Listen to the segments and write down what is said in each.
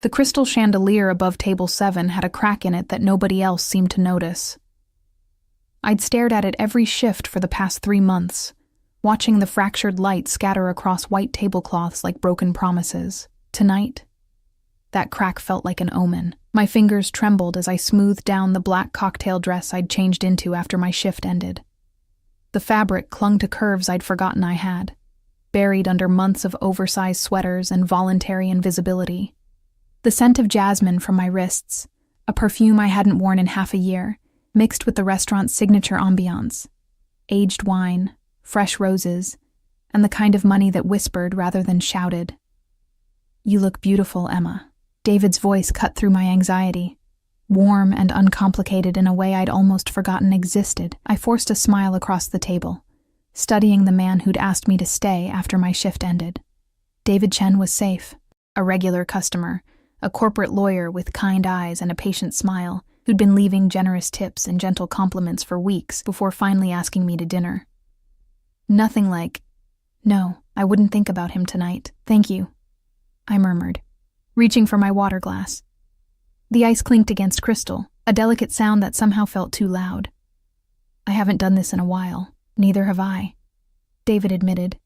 The crystal chandelier above table 7 had a crack in it that nobody else seemed to notice. I'd stared at it every shift for the past 3 months, watching the fractured light scatter across white tablecloths like broken promises. Tonight, that crack felt like an omen. My fingers trembled as I smoothed down the black cocktail dress I'd changed into after my shift ended. The fabric clung to curves I'd forgotten I had, buried under months of oversized sweaters and voluntary invisibility. The scent of jasmine from my wrists, a perfume I hadn't worn in half a year, mixed with the restaurant's signature ambiance, aged wine, fresh roses, and the kind of money that whispered rather than shouted. "You look beautiful, Emma." David's voice cut through my anxiety, warm and uncomplicated in a way I'd almost forgotten existed. I forced a smile across the table, studying the man who'd asked me to stay after my shift ended. David Chen was safe, a regular customer, a corporate lawyer with kind eyes and a patient smile, who'd been leaving generous tips and gentle compliments for weeks before finally asking me to dinner. Nothing like, "No, I wouldn't think about him tonight. Thank you," I murmured, reaching for my water glass. The ice clinked against crystal, a delicate sound that somehow felt too loud. "I haven't done this in a while. Neither have I," David admitted,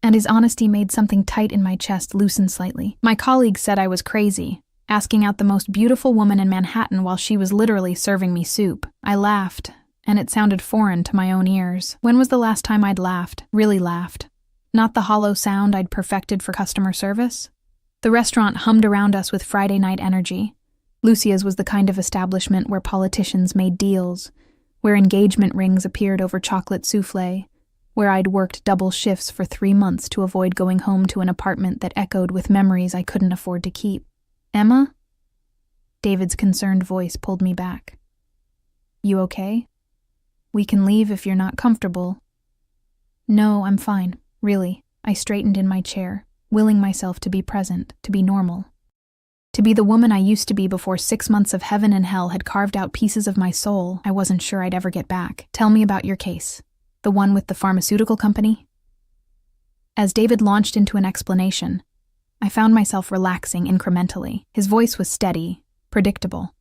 and his honesty made something tight in my chest loosen slightly. My colleague said I was crazy, asking out the most beautiful woman in Manhattan while she was literally serving me soup. I laughed, and it sounded foreign to my own ears. When was the last time I'd laughed, really laughed? Not the hollow sound I'd perfected for customer service? The restaurant hummed around us with Friday night energy. Lucia's was the kind of establishment where politicians made deals, where engagement rings appeared over chocolate soufflé, where I'd worked double shifts for 3 months to avoid going home to an apartment that echoed with memories I couldn't afford to keep. "Emma?" David's concerned voice pulled me back. "You okay? We can leave if you're not comfortable." "No, I'm fine, really." I straightened in my chair, willing myself to be present, to be normal. To be the woman I used to be before 6 months of heaven and hell had carved out pieces of my soul I wasn't sure I'd ever get back. "Tell me about your case. The one with the pharmaceutical company?" As David launched into an explanation, I found myself relaxing incrementally. His voice was steady, predictable.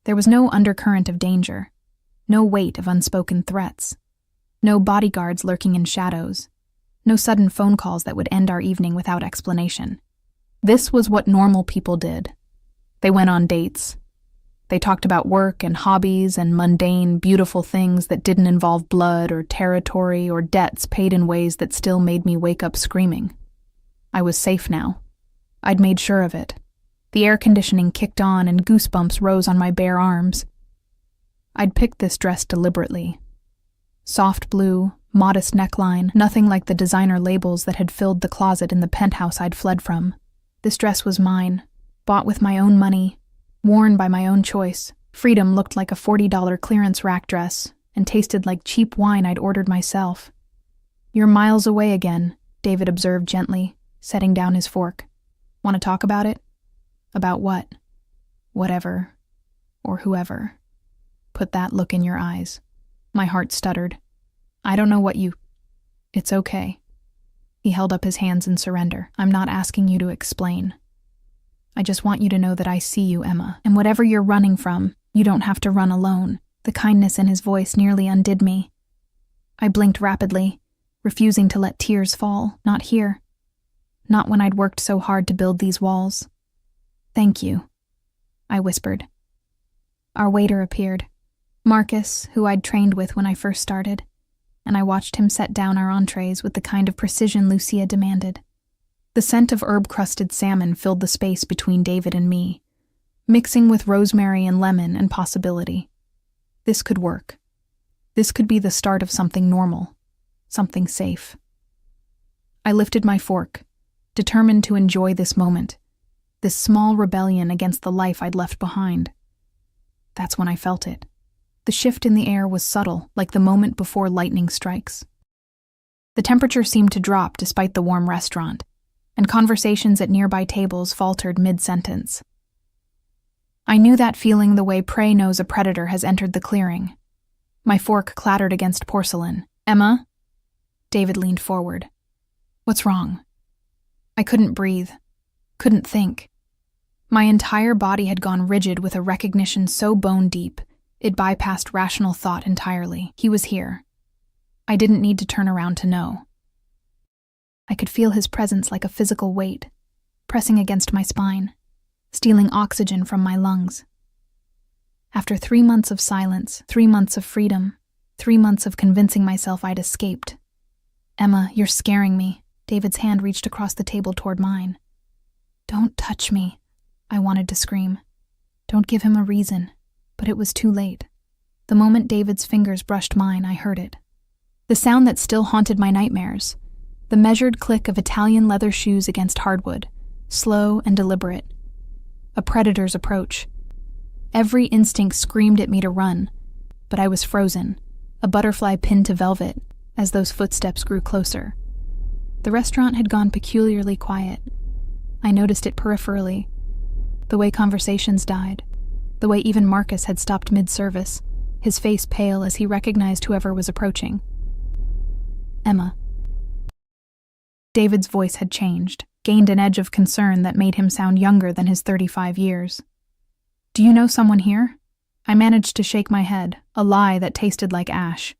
There was no undercurrent of danger, no weight of unspoken threats, no bodyguards lurking in shadows, no sudden phone calls that would end our evening without explanation. This was what normal people did. They went on dates. They talked about work and hobbies and mundane, beautiful things that didn't involve blood or territory or debts paid in ways that still made me wake up screaming. I was safe now. I'd made sure of it. The air conditioning kicked on and goosebumps rose on my bare arms. I'd picked this dress deliberately. Soft blue, modest neckline, nothing like the designer labels that had filled the closet in the penthouse I'd fled from. This dress was mine, bought with my own money, worn by my own choice. Freedom looked like a $40 clearance rack dress and tasted like cheap wine I'd ordered myself. "You're miles away again," David observed gently, setting down his fork. "Want to talk about it?" "About what?" "Whatever. Or whoever. Put that look in your eyes." My heart stuttered. "I don't know what you—" "It's okay." He held up his hands in surrender. "I'm not asking you to explain. I just want you to know that I see you, Emma, and whatever you're running from, you don't have to run alone." The kindness in his voice nearly undid me. I blinked rapidly, refusing to let tears fall. Not here. Not when I'd worked so hard to build these walls. "Thank you," I whispered. Our waiter appeared. Marcus, who I'd trained with when I first started, and I watched him set down our entrees with the kind of precision Lucia demanded. The scent of herb-crusted salmon filled the space between David and me, mixing with rosemary and lemon and possibility. This could work. This could be the start of something normal, something safe. I lifted my fork, determined to enjoy this moment, this small rebellion against the life I'd left behind. That's when I felt it. The shift in the air was subtle, like the moment before lightning strikes. The temperature seemed to drop despite the warm restaurant, and conversations at nearby tables faltered mid-sentence. I knew that feeling the way prey knows a predator has entered the clearing. My fork clattered against porcelain. "Emma?" David leaned forward. "What's wrong?" I couldn't breathe, couldn't think. My entire body had gone rigid with a recognition so bone-deep, it bypassed rational thought entirely. He was here. I didn't need to turn around to know. I could feel his presence like a physical weight, pressing against my spine, stealing oxygen from my lungs. After 3 months of silence, 3 months of freedom, 3 months of convincing myself I'd escaped. "Emma, you're scaring me." David's hand reached across the table toward mine. "Don't touch me," I wanted to scream. Don't give him a reason, but it was too late. The moment David's fingers brushed mine, I heard it. The sound that still haunted my nightmares. The measured click of Italian leather shoes against hardwood, slow and deliberate. A predator's approach. Every instinct screamed at me to run, but I was frozen, a butterfly pinned to velvet, as those footsteps grew closer. The restaurant had gone peculiarly quiet. I noticed it peripherally. The way conversations died, the way even Marcus had stopped mid-service, his face pale as he recognized whoever was approaching. "Emma." David's voice had changed, gained an edge of concern that made him sound younger than his 35 years. "Do you know someone here?" I managed to shake my head, a lie that tasted like ash.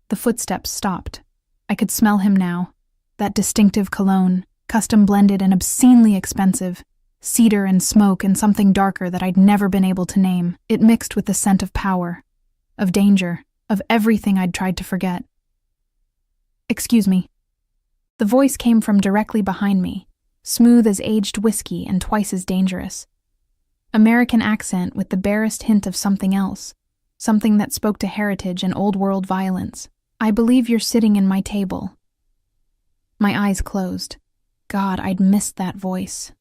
The footsteps stopped. I could smell him now, that distinctive cologne, custom-blended and obscenely expensive, cedar and smoke and something darker that I'd never been able to name. It mixed with the scent of power, of danger, of everything I'd tried to forget. "Excuse me." The voice came from directly behind me, smooth as aged whiskey and twice as dangerous. American accent with the barest hint of something else, something that spoke to heritage and old-world violence. "I believe you're sitting in my table." My eyes closed. God, I'd missed that voice.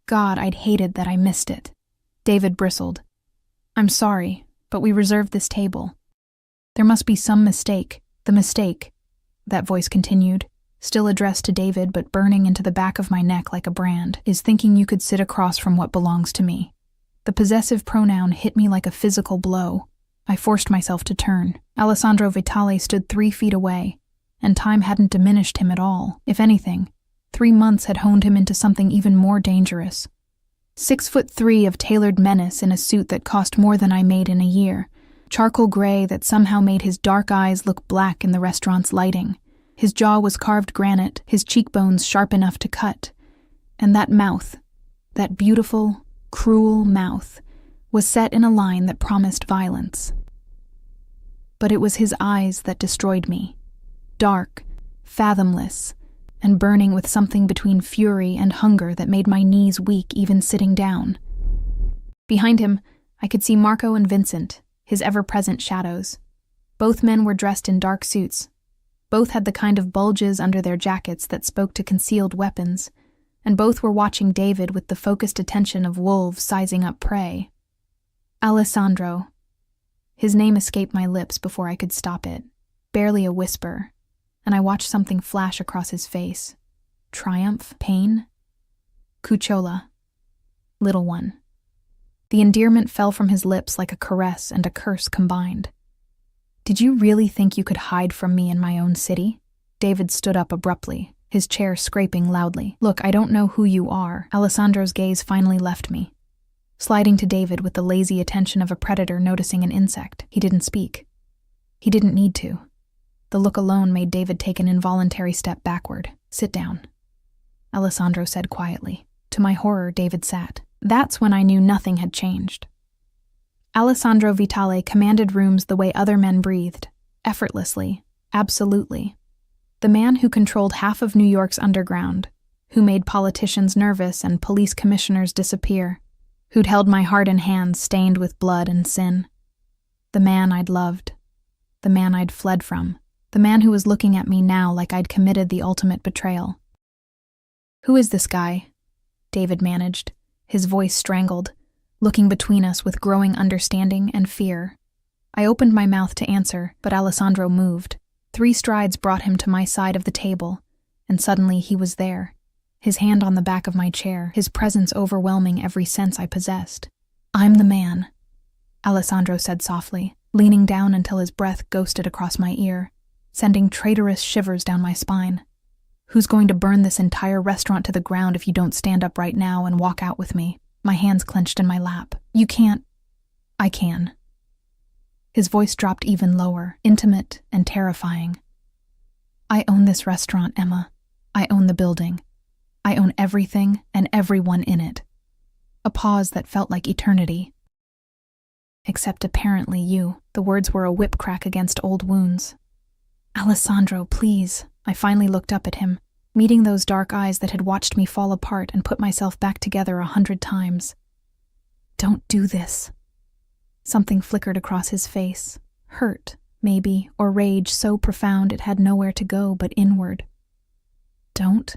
God, I'd hated that I missed it. David bristled. "I'm sorry, but we reserved this table. There must be some mistake. The mistake," that voice continued, still addressed to David but burning into the back of my neck like a brand, "is thinking you could sit across from what belongs to me." The possessive pronoun hit me like a physical blow. I forced myself to turn. Alessandro Vitale stood 3 feet away, and time hadn't diminished him at all. If anything, 3 months had honed him into something even more dangerous. 6'3" of tailored menace in a suit that cost more than I made in a year, charcoal gray that somehow made his dark eyes look black in the restaurant's lighting. His jaw was carved granite, his cheekbones sharp enough to cut. And that mouth, that beautiful, cruel mouth, was set in a line that promised violence. But it was his eyes that destroyed me. Dark, fathomless, and burning with something between fury and hunger that made my knees weak even sitting down. Behind him, I could see Marco and Vincent, his ever-present shadows. Both men were dressed in dark suits. Both had the kind of bulges under their jackets that spoke to concealed weapons, and both were watching David with the focused attention of wolves sizing up prey. Alessandro. His name escaped my lips before I could stop it, barely a whisper, and I watched something flash across his face. Triumph? Pain? Cucciola. Little one. The endearment fell from his lips like a caress and a curse combined. "Did you really think you could hide from me in my own city?" David stood up abruptly, his chair scraping loudly. "Look, I don't know who you are." Alessandro's gaze finally left me, sliding to David with the lazy attention of a predator noticing an insect. He didn't speak. He didn't need to. The look alone made David take an involuntary step backward. "Sit down," Alessandro said quietly. To my horror, David sat. That's when I knew nothing had changed. Alessandro Vitale commanded rooms the way other men breathed, effortlessly, absolutely. The man who controlled half of New York's underground, who made politicians nervous and police commissioners disappear, who'd held my heart in hands stained with blood and sin. The man I'd loved. The man I'd fled from. The man who was looking at me now like I'd committed the ultimate betrayal. "Who is this guy?" David managed, his voice strangled, looking between us with growing understanding and fear. I opened my mouth to answer, but Alessandro moved. 3 strides brought him to my side of the table, and suddenly he was there, his hand on the back of my chair, his presence overwhelming every sense I possessed. "I'm the man," Alessandro said softly, leaning down until his breath ghosted across my ear, sending traitorous shivers down my spine. Who's going to burn this entire restaurant to the ground if you don't stand up right now and walk out with me? My hands clenched in my lap. You can't. I can. His voice dropped even lower, intimate and terrifying. I own this restaurant, Emma. I own the building. I own everything and everyone in it. A pause that felt like eternity. Except apparently you. The words were a whip crack against old wounds. Alessandro, please. I finally looked up at him, meeting those dark eyes that had watched me fall apart and put myself back together 100 times. Don't do this. Something flickered across his face. Hurt, maybe, or rage so profound it had nowhere to go but inward. Don't?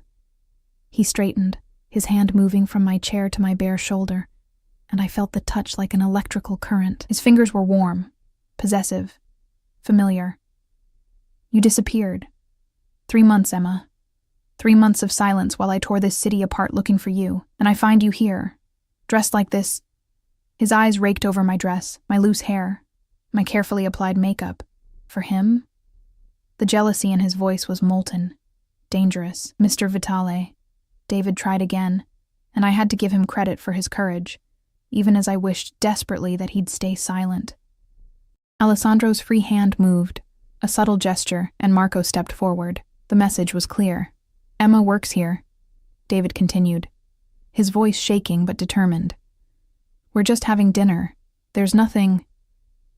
He straightened, his hand moving from my chair to my bare shoulder, and I felt the touch like an electrical current. His fingers were warm, possessive, familiar. You disappeared. 3 months, Emma. 3 months of silence while I tore this city apart looking for you, and I find you here, dressed like this. His eyes raked over my dress, my loose hair, my carefully applied makeup. For him? The jealousy in his voice was molten, dangerous. Mr. Vitale. David tried again, and I had to give him credit for his courage, even as I wished desperately that he'd stay silent. Alessandro's free hand moved, a subtle gesture, and Marco stepped forward. The message was clear. Emma works here, David continued, his voice shaking but determined. We're just having dinner. There's nothing.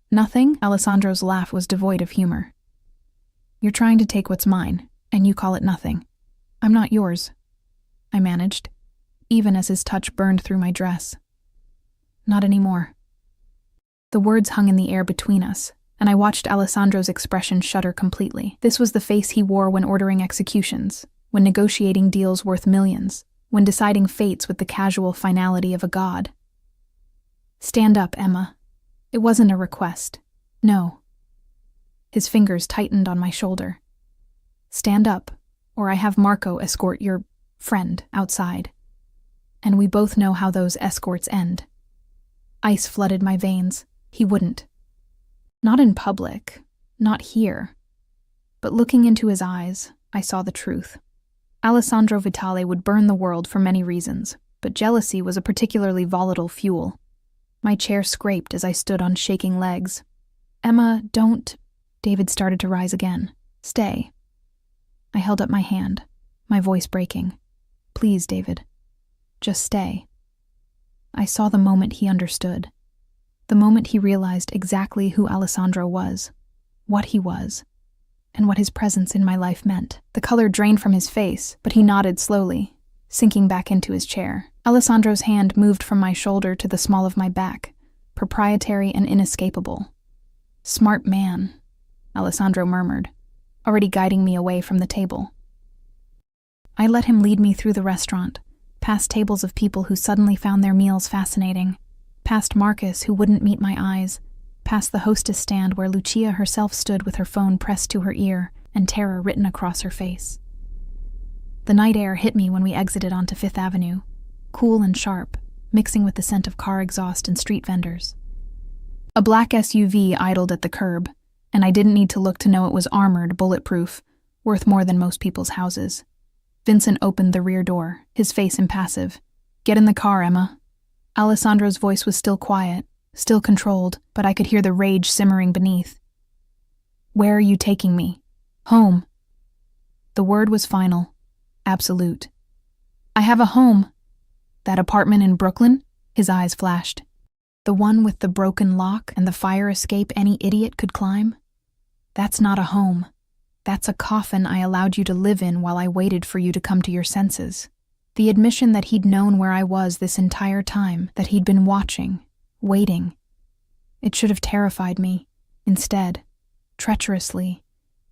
Nothing? Alessandro's laugh was devoid of humor. You're trying to take what's mine, and you call it nothing. I'm not yours, I managed, even as his touch burned through my dress. Not anymore. The words hung in the air between us, and I watched Alessandro's expression shudder completely. This was the face he wore when ordering executions, when negotiating deals worth millions, when deciding fates with the casual finality of a god. Stand up, Emma. It wasn't a request. No. His fingers tightened on my shoulder. Stand up, or I have Marco escort your friend outside. And we both know how those escorts end. Ice flooded my veins. He wouldn't. Not in public, not here. But looking into his eyes, I saw the truth. Alessandro Vitale would burn the world for many reasons, but jealousy was a particularly volatile fuel. My chair scraped as I stood on shaking legs. Emma, don't. David started to rise again. Stay. I held up my hand, my voice breaking. Please, David. Just stay. I saw the moment he understood. The moment he realized exactly who Alessandro was, what he was, and what his presence in my life meant. The color drained from his face, but he nodded slowly, sinking back into his chair. Alessandro's hand moved from my shoulder to the small of my back, proprietary and inescapable. Smart man, Alessandro murmured, already guiding me away from the table. I let him lead me through the restaurant, past tables of people who suddenly found their meals fascinating, past Marcus, who wouldn't meet my eyes, past the hostess stand where Lucia herself stood with her phone pressed to her ear and terror written across her face. The night air hit me when we exited onto Fifth Avenue, cool and sharp, mixing with the scent of car exhaust and street vendors. A black SUV idled at the curb, and I didn't need to look to know it was armored, bulletproof, worth more than most people's houses. Vincent opened the rear door, his face impassive. Get in the car, Emma. Alessandro's voice was still quiet, still controlled, but I could hear the rage simmering beneath. Where are you taking me? Home. The word was final, absolute. I have a home. That apartment in Brooklyn? His eyes flashed. The one with the broken lock and the fire escape any idiot could climb? That's not a home. That's a coffin I allowed you to live in while I waited for you to come to your senses. The admission that he'd known where I was this entire time, that he'd been watching, waiting. It should have terrified me. Instead, treacherously,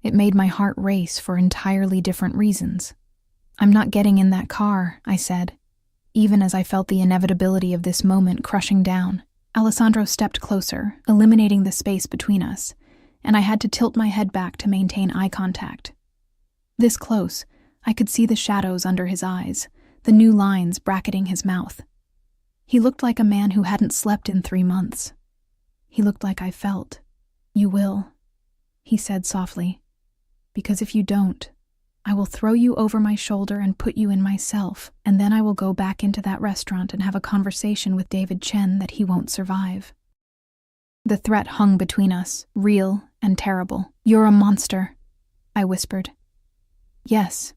it made my heart race for entirely different reasons. I'm not getting in that car, I said, even as I felt the inevitability of this moment crushing down. Alessandro stepped closer, eliminating the space between us, and I had to tilt my head back to maintain eye contact. This close, I could see the shadows under his eyes, the new lines bracketing his mouth. He looked like a man who hadn't slept in 3 months. He looked like I felt. You will, he said softly, because if you don't, I will throw you over my shoulder and put you in myself, and then I will go back into that restaurant and have a conversation with David Chen that he won't survive. The threat hung between us, real and terrible. You're a monster, I whispered. Yes.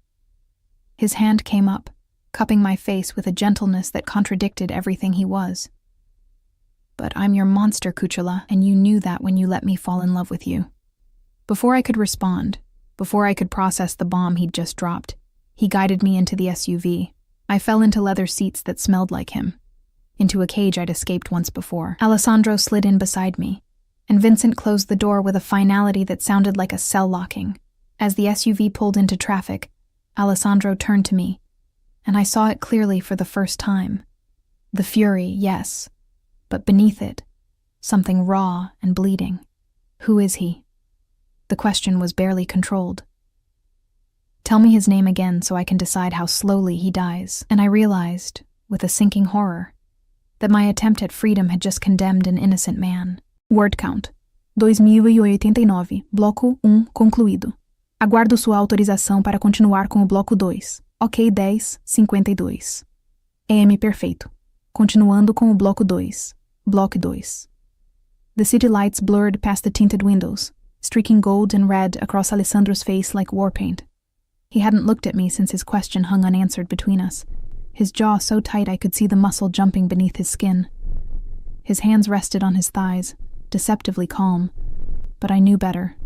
His hand came up, cupping my face with a gentleness that contradicted everything he was. But I'm your monster, Kuchela, and you knew that when you let me fall in love with you. Before I could respond, before I could process the bomb he'd just dropped, he guided me into the SUV. I fell into leather seats that smelled like him, into a cage I'd escaped once before. Alessandro slid in beside me, and Vincent closed the door with a finality that sounded like a cell locking. As the SUV pulled into traffic, Alessandro turned to me, and I saw it clearly for the first time. The fury, yes, but beneath it, something raw and bleeding. Who is he? The question was barely controlled. Tell me his name again so I can decide how slowly he dies. And I realized, with a sinking horror, that my attempt at freedom had just condemned an innocent man. Word count: 2089, bloco concluído. Aguardo sua autorização para continuar com o bloco 2. Ok 10:52. EM perfeito. Continuando com o bloco 2. Block 2. The city lights blurred past the tinted windows, streaking gold and red across Alessandro's face like war paint. He hadn't looked at me since his question hung unanswered between us, his jaw so tight I could see the muscle jumping beneath his skin. His hands rested on his thighs, deceptively calm, but I knew better.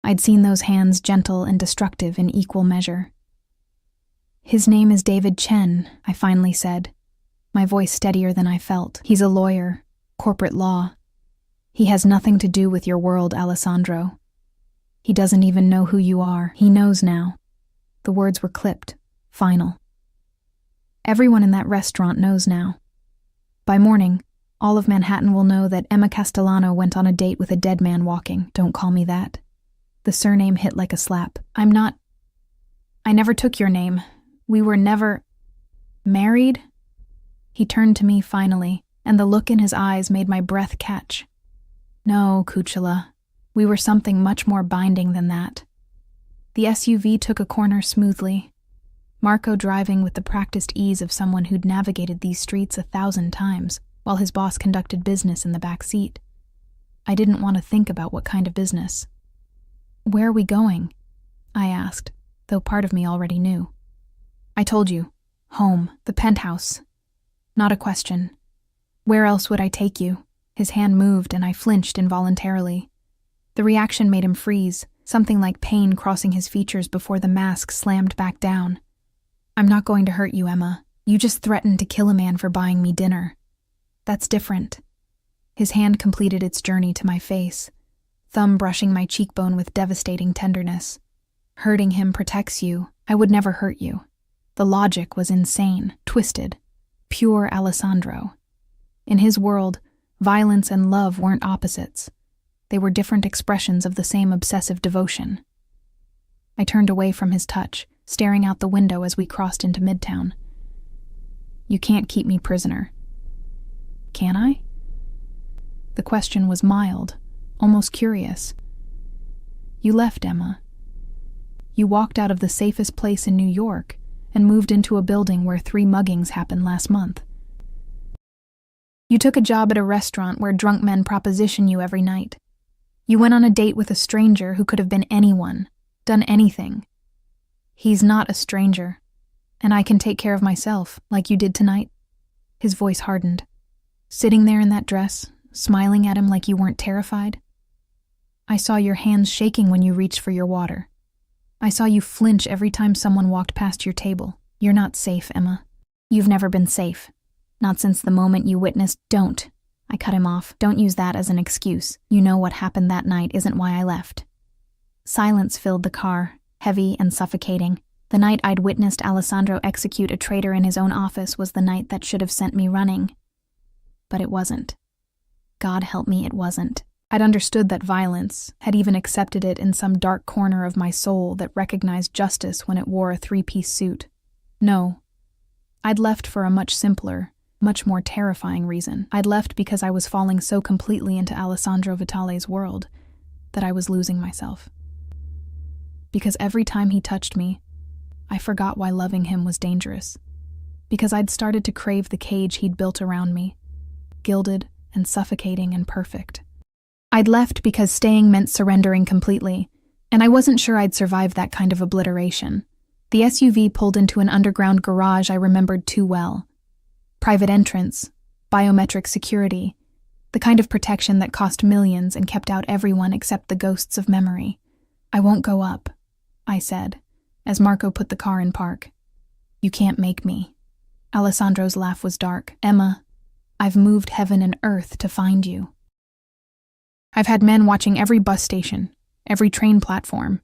I'd seen those hands gentle and destructive in equal measure. His name is David Chen, I finally said, my voice steadier than I felt. He's a lawyer, corporate law. He has nothing to do with your world, Alessandro. He doesn't even know who you are. He knows now. The words were clipped, final. Everyone in that restaurant knows now. By morning, all of Manhattan will know that Emma Castellano went on a date with a dead man walking. Don't call me that. The surname hit like a slap. I never took your name. We were never married? He turned to me finally, and the look in his eyes made my breath catch. No, Kuchela. We were something much more binding than that. The SUV took a corner smoothly, Marco driving with the practiced ease of someone who'd navigated these streets 1,000 times, while his boss conducted business in the back seat. I didn't want to think about what kind of business. Where are we going? I asked, though part of me already knew. I told you. Home, the penthouse. Not a question. Where else would I take you? His hand moved and I flinched involuntarily. The reaction made him freeze, something like pain crossing his features before the mask slammed back down. I'm not going to hurt you, Emma. You just threatened to kill a man for buying me dinner. That's different. His hand completed its journey to my face, thumb brushing my cheekbone with devastating tenderness. Hurting him protects you. I would never hurt you. The logic was insane, twisted, pure Alessandro. In his world, violence and love weren't opposites. They were different expressions of the same obsessive devotion. I turned away from his touch, staring out the window as we crossed into Midtown. You can't keep me prisoner. Can I? The question was mild, almost curious. You left, Emma. You walked out of the safest place in New York and moved into a building where 3 muggings happened last month. You took a job at a restaurant where drunk men proposition you every night. You went on a date with a stranger who could have been anyone, done anything. He's not a stranger, and I can take care of myself, like you did tonight. His voice hardened. Sitting there in that dress, smiling at him like you weren't terrified. I saw your hands shaking when you reached for your water. I saw you flinch every time someone walked past your table. You're not safe, Emma. You've never been safe. Not since the moment you witnessed. Don't. I cut him off. Don't use that as an excuse. You know what happened that night isn't why I left. Silence filled the car, heavy and suffocating. The night I'd witnessed Alessandro execute a traitor in his own office was the night that should have sent me running. But it wasn't. God help me, it wasn't. I'd understood that violence, had even accepted it in some dark corner of my soul that recognized justice when it wore a 3-piece suit. No. I'd left for a much simpler, much more terrifying reason. I'd left because I was falling so completely into Alessandro Vitale's world that I was losing myself. Because every time he touched me, I forgot why loving him was dangerous. Because I'd started to crave the cage he'd built around me, gilded and suffocating and perfect. I'd left because staying meant surrendering completely, and I wasn't sure I'd survive that kind of obliteration. The SUV pulled into an underground garage I remembered too well. Private entrance, biometric security, the kind of protection that cost millions and kept out everyone except the ghosts of memory. "I won't go up," I said, as Marco put the car in park. "You can't make me." Alessandro's laugh was dark. "Emma, I've moved heaven and earth to find you. I've had men watching every bus station, every train platform,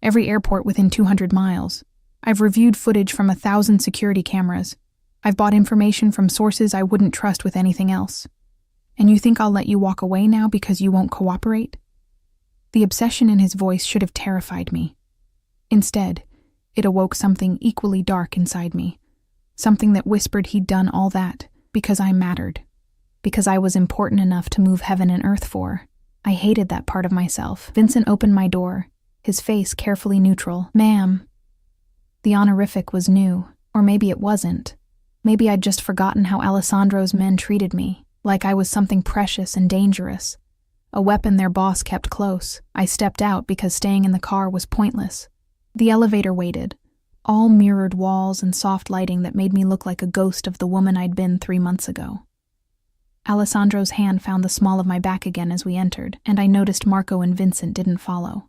every airport within 200 miles. I've reviewed footage from 1,000 security cameras. I've bought information from sources I wouldn't trust with anything else. And you think I'll let you walk away now because you won't cooperate?" The obsession in his voice should have terrified me. Instead, it awoke something equally dark inside me, something that whispered he'd done all that because I mattered, because I was important enough to move heaven and earth for. I hated that part of myself. Vincent opened my door, his face carefully neutral. "Ma'am." The honorific was new, or maybe it wasn't. Maybe I'd just forgotten how Alessandro's men treated me, like I was something precious and dangerous, a weapon their boss kept close. I stepped out because staying in the car was pointless. The elevator waited, all mirrored walls and soft lighting that made me look like a ghost of the woman I'd been 3 months ago. Alessandro's hand found the small of my back again as we entered, and I noticed Marco and Vincent didn't follow.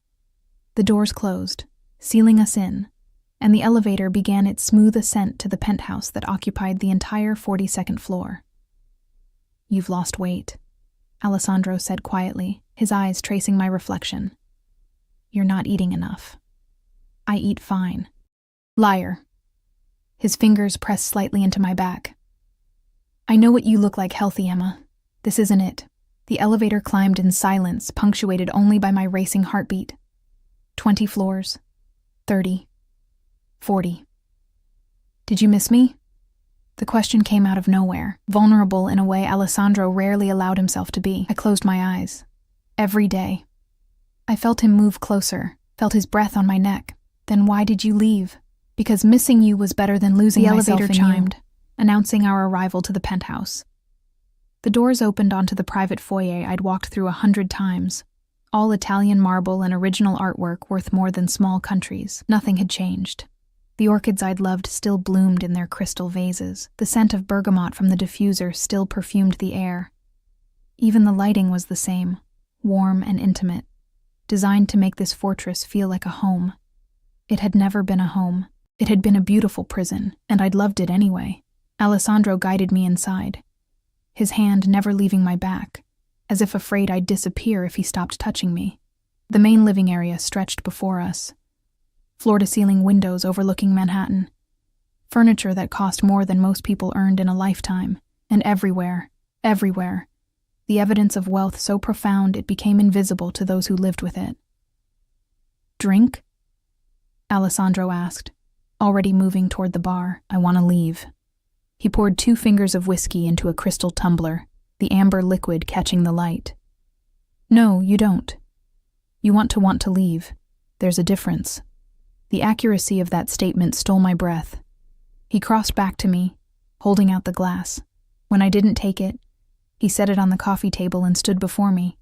The doors closed, sealing us in, and the elevator began its smooth ascent to the penthouse that occupied the entire 42nd floor. "You've lost weight," Alessandro said quietly, his eyes tracing my reflection. "You're not eating enough." "I eat fine." "Liar." His fingers pressed slightly into my back. "I know what you look like healthy, Emma. This isn't it." The elevator climbed in silence, punctuated only by my racing heartbeat. 20 floors. 30. 40. "Did you miss me?" The question came out of nowhere, vulnerable in a way Alessandro rarely allowed himself to be. I closed my eyes. Every day. I felt him move closer, felt his breath on my neck. "Then why did you leave?" "Because missing you was better than losing myself in you." The elevator chimed, announcing our arrival to the penthouse. The doors opened onto the private foyer I'd walked through 100 times. All Italian marble and original artwork worth more than small countries. Nothing had changed. The orchids I'd loved still bloomed in their crystal vases. The scent of bergamot from the diffuser still perfumed the air. Even the lighting was the same, warm and intimate, designed to make this fortress feel like a home. It had never been a home. It had been a beautiful prison, and I'd loved it anyway. Alessandro guided me inside, his hand never leaving my back, as if afraid I'd disappear if he stopped touching me. The main living area stretched before us. Floor-to-ceiling windows overlooking Manhattan. Furniture that cost more than most people earned in a lifetime. And everywhere, the evidence of wealth so profound it became invisible to those who lived with it. "Drink?" Alessandro asked, already moving toward the bar. "I want to leave." He poured 2 fingers of whiskey into a crystal tumbler, the amber liquid catching the light. "No, you don't. You want to leave. There's a difference." The accuracy of that statement stole my breath. He crossed back to me, holding out the glass. When I didn't take it, he set it on the coffee table and stood before me,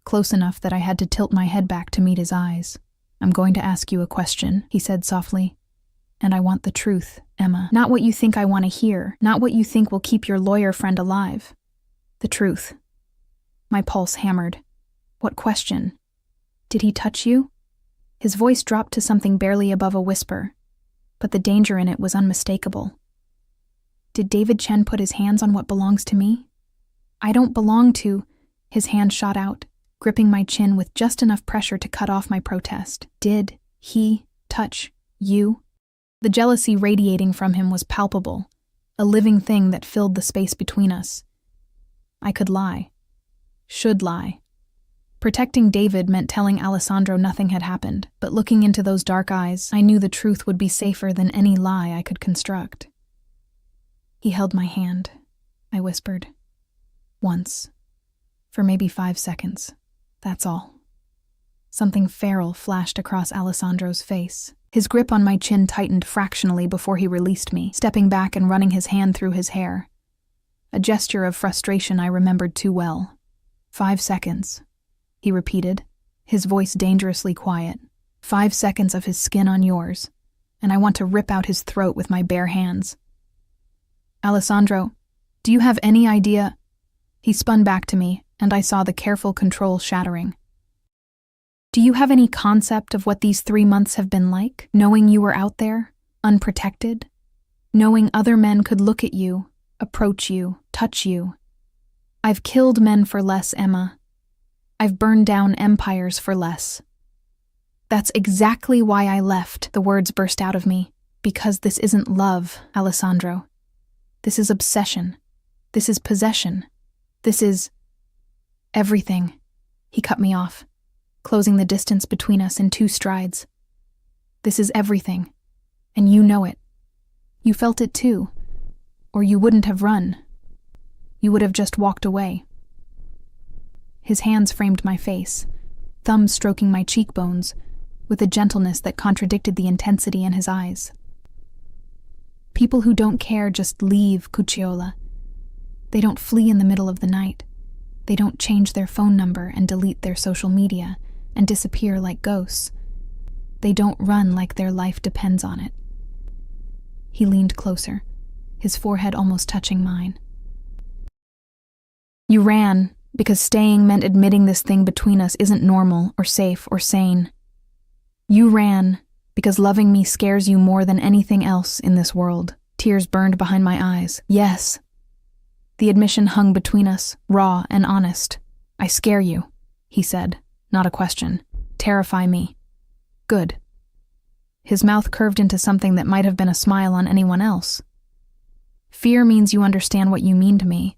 close enough that I had to tilt my head back to meet his eyes. "I'm going to ask you a question," he said softly. "And I want the truth, Emma. Not what you think I want to hear, not what you think will keep your lawyer friend alive. The truth." My pulse hammered. What question? Did he touch you? His voice dropped to something barely above a whisper, but the danger in it was unmistakable. "Did David Chen put his hands on what belongs to me?" "I don't belong to—" His hand shot out, gripping my chin with just enough pressure to cut off my protest. "Did he touch you?" The jealousy radiating from him was palpable, a living thing that filled the space between us. I could lie. Should lie. Protecting David meant telling Alessandro nothing had happened, but looking into those dark eyes, I knew the truth would be safer than any lie I could construct. He held my hand, I whispered. Once. For maybe 5 seconds. That's all. Something feral flashed across Alessandro's face. His grip on my chin tightened fractionally before he released me, stepping back and running his hand through his hair. A gesture of frustration I remembered too well. 5 seconds, he repeated, his voice dangerously quiet. 5 seconds of his skin on yours, and I want to rip out his throat with my bare hands. Alessandro, do you have any idea? He spun back to me, and I saw the careful control shattering. Do you have any concept of what these 3 months have been like, knowing you were out there, unprotected? Knowing other men could look at you, approach you, touch you. I've killed men for less, Emma. I've burned down empires for less. That's exactly why I left, the words burst out of me. Because this isn't love, Alessandro. This is obsession. This is possession. This is everything. He cut me off, closing the distance between us in 2 strides. This is everything, and you know it. You felt it too, or you wouldn't have run. You would have just walked away. His hands framed my face, thumbs stroking my cheekbones, with a gentleness that contradicted the intensity in his eyes. People who don't care just leave, Cucciola. They don't flee in the middle of the night. They don't change their phone number and delete their social media and disappear like ghosts. They don't run like their life depends on it. He leaned closer, his forehead almost touching mine. You ran because staying meant admitting this thing between us isn't normal or safe or sane. You ran because loving me scares you more than anything else in this world. Tears burned behind my eyes. Yes. The admission hung between us, raw and honest. I scare you, he said, not a question. Terrify me. Good. His mouth curved into something that might have been a smile on anyone else. Fear means you understand what you mean to me,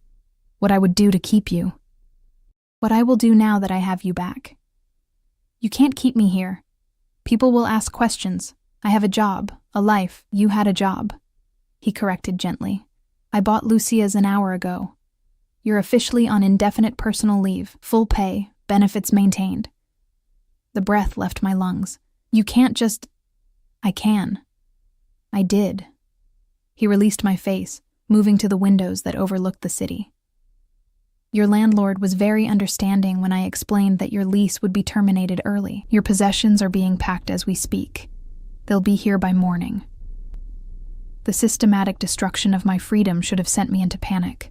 what I would do to keep you. What I will do now that I have you back. You can't keep me here. People will ask questions. I have a job, a life. You had a job. He corrected gently. I bought Lucia's an hour ago. You're officially on indefinite personal leave, full pay, benefits maintained. The breath left my lungs. You can't just... I can. I did. He released my face, moving to the windows that overlooked the city. Your landlord was very understanding when I explained that your lease would be terminated early. Your possessions are being packed as we speak. They'll be here by morning. The systematic destruction of my freedom should have sent me into panic.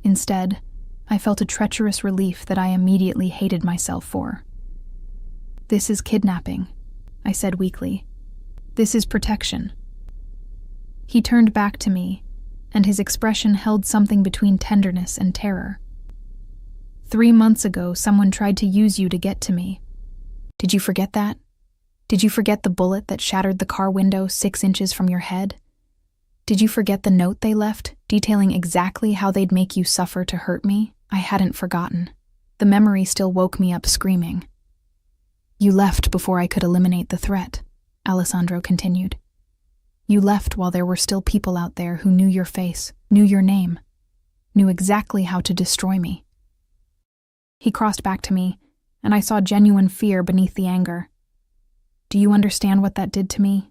Instead, I felt a treacherous relief that I immediately hated myself for. This is kidnapping, I said weakly. This is protection. He turned back to me, and his expression held something between tenderness and terror. 3 months ago, someone tried to use you to get to me. Did you forget that? Did you forget the bullet that shattered the car window 6 inches from your head? Did you forget the note they left, detailing exactly how they'd make you suffer to hurt me? I hadn't forgotten. The memory still woke me up screaming. You left before I could eliminate the threat, Alessandro continued. You left while there were still people out there who knew your face, knew your name, knew exactly how to destroy me. He crossed back to me, and I saw genuine fear beneath the anger. Do you understand what that did to me?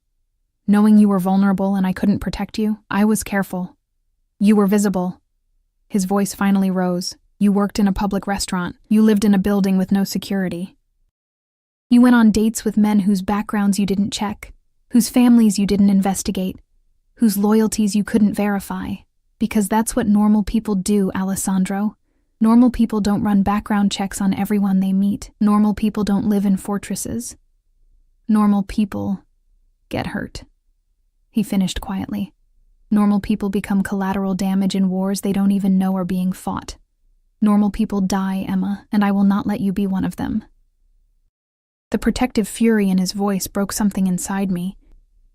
Knowing you were vulnerable and I couldn't protect you, I was careful. You were visible. His voice finally rose. You worked in a public restaurant. You lived in a building with no security. You went on dates with men whose backgrounds you didn't check, whose families you didn't investigate, whose loyalties you couldn't verify. Because that's what normal people do, Alessandro. Normal people don't run background checks on everyone they meet. Normal people don't live in fortresses. Normal people get hurt. He finished quietly. Normal people become collateral damage in wars they don't even know are being fought. Normal people die, Emma, and I will not let you be one of them. The protective fury in his voice broke something inside me.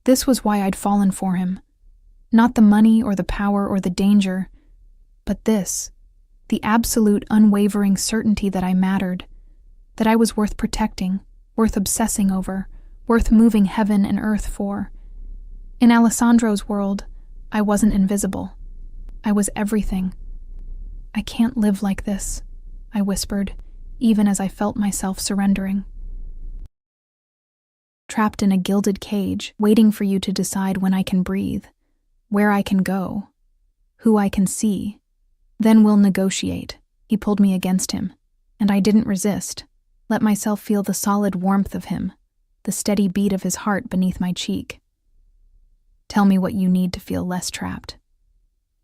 This was why I'd fallen for him. Not the money or the power or the danger, but this. The absolute, unwavering certainty that I mattered, that I was worth protecting, worth obsessing over, worth moving heaven and earth for. In Alessandro's world, I wasn't invisible. I was everything. I can't live like this, I whispered, even as I felt myself surrendering. trapped in a gilded cage, waiting for you to decide when I can breathe, where I can go, who I can see. Then we'll negotiate." He pulled me against him, and I didn't resist. Let myself feel the solid warmth of him, the steady beat of his heart beneath my cheek. "Tell me what you need to feel less trapped.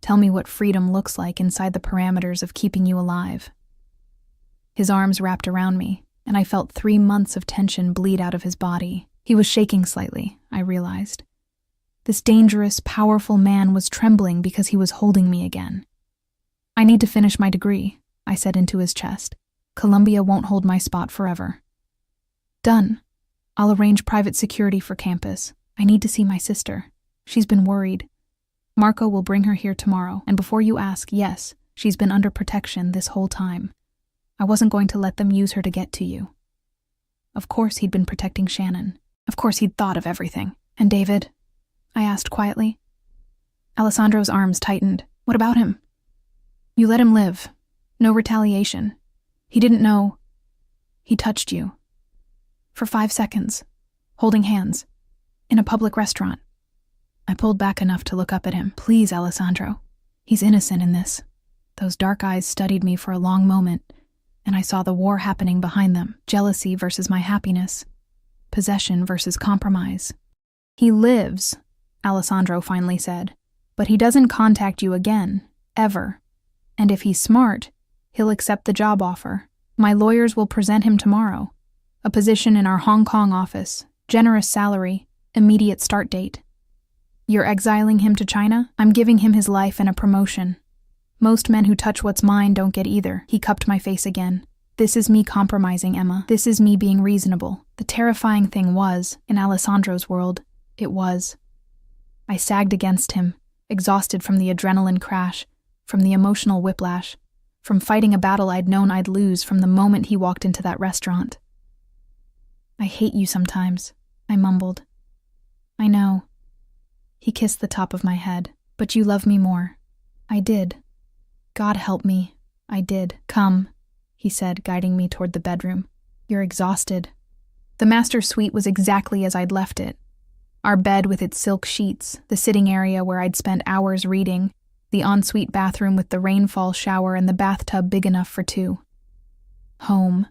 Tell me what freedom looks like inside the parameters of keeping you alive." His arms wrapped around me, and I felt 3 months of tension bleed out of his body. He was shaking slightly, I realized. This dangerous, powerful man was trembling because he was holding me again. "I need to finish my degree," I said into his chest. "Columbia won't hold my spot forever." "Done. I'll arrange private security for campus. I need to see my sister. She's been worried. Marco will bring her here tomorrow, and before you ask, yes, she's been under protection this whole time. I wasn't going to let them use her to get to you." Of course he'd been protecting Shannon. Of course he'd thought of everything. "And David?" I asked quietly. Alessandro's arms tightened. "What about him?" "You let him live. No retaliation. He didn't know. He touched you. For 5 seconds. Holding hands. In a public restaurant." I pulled back enough to look up at him. "Please, Alessandro. He's innocent in this." Those dark eyes studied me for a long moment, and I saw the war happening behind them. Jealousy versus my happiness. Possession versus compromise. "He lives," Alessandro finally said, "but he doesn't contact you again. Ever. And if he's smart, he'll accept the job offer. My lawyers will present him tomorrow. A position in our Hong Kong office. Generous salary. Immediate start date. You're exiling him to China? I'm giving him his life and a promotion. Most men who touch what's mine don't get either." He cupped my face again. "This is me compromising, Emma. This is me being reasonable." The terrifying thing was, in Alessandro's world, it was. I sagged against him, exhausted from the adrenaline crash, from the emotional whiplash, from fighting a battle I'd known I'd lose from the moment he walked into that restaurant. "I hate you sometimes," I mumbled. "I know." He kissed the top of my head. "But you love me more." I did. God help me. I did. "Come," he said, guiding me toward the bedroom. "You're exhausted." The master suite was exactly as I'd left it. Our bed with its silk sheets, the sitting area where I'd spent hours reading, the ensuite bathroom with the rainfall shower and the bathtub big enough for 2. "Home,"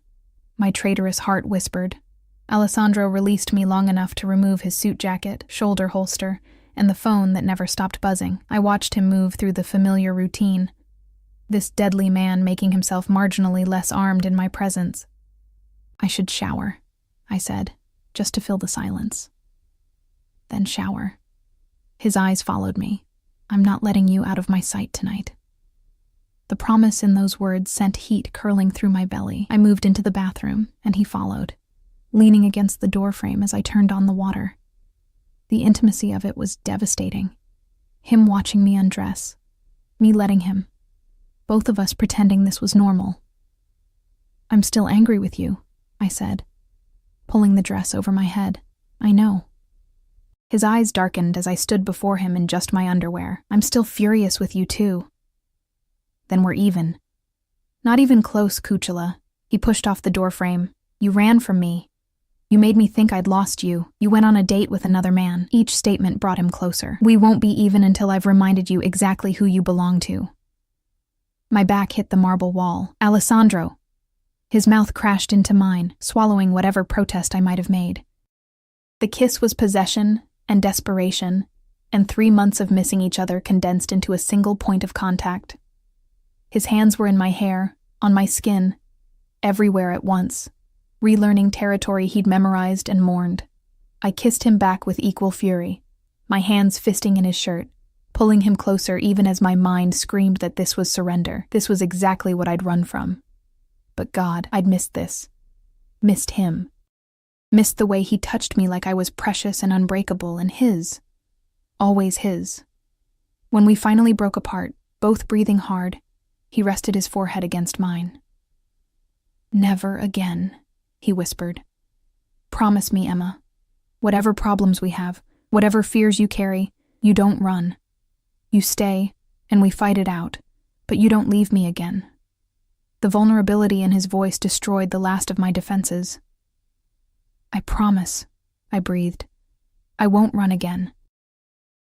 my traitorous heart whispered. Alessandro released me long enough to remove his suit jacket, shoulder holster, and the phone that never stopped buzzing. I watched him move through the familiar routine. This deadly man making himself marginally less armed in my presence. "I should shower," I said, just to fill the silence. Then shower. His eyes followed me. "I'm not letting you out of my sight tonight." The promise in those words sent heat curling through my belly. I moved into the bathroom, and he followed, leaning against the doorframe as I turned on the water. The intimacy of it was devastating. Him watching me undress, me letting him, both of us pretending this was normal. "I'm still angry with you," I said, pulling the dress over my head. "I know." His eyes darkened as I stood before him in just my underwear. "I'm still furious with you too." "Then we're even." "Not even close, Cucciolo." He pushed off the doorframe. "You ran from me. You made me think I'd lost you. You went on a date with another man." Each statement brought him closer. "We won't be even until I've reminded you exactly who you belong to." My back hit the marble wall. "Alessandro." His mouth crashed into mine, swallowing whatever protest I might have made. The kiss was possession and desperation, and 3 months of missing each other condensed into a single point of contact. His hands were in my hair, on my skin, everywhere at once, relearning territory he'd memorized and mourned. I kissed him back with equal fury, my hands fisting in his shirt, pulling him closer even as my mind screamed that this was surrender. This was exactly what I'd run from. But God, I'd missed this. Missed him. Missed the way he touched me like I was precious and unbreakable and his. Always his. When we finally broke apart, both breathing hard, he rested his forehead against mine. "Never again," he whispered. "Promise me, Emma. Whatever problems we have, whatever fears you carry, you don't run. You stay, and we fight it out, but you don't leave me again." The vulnerability in his voice destroyed the last of my defenses. "I promise," I breathed. I won't run again.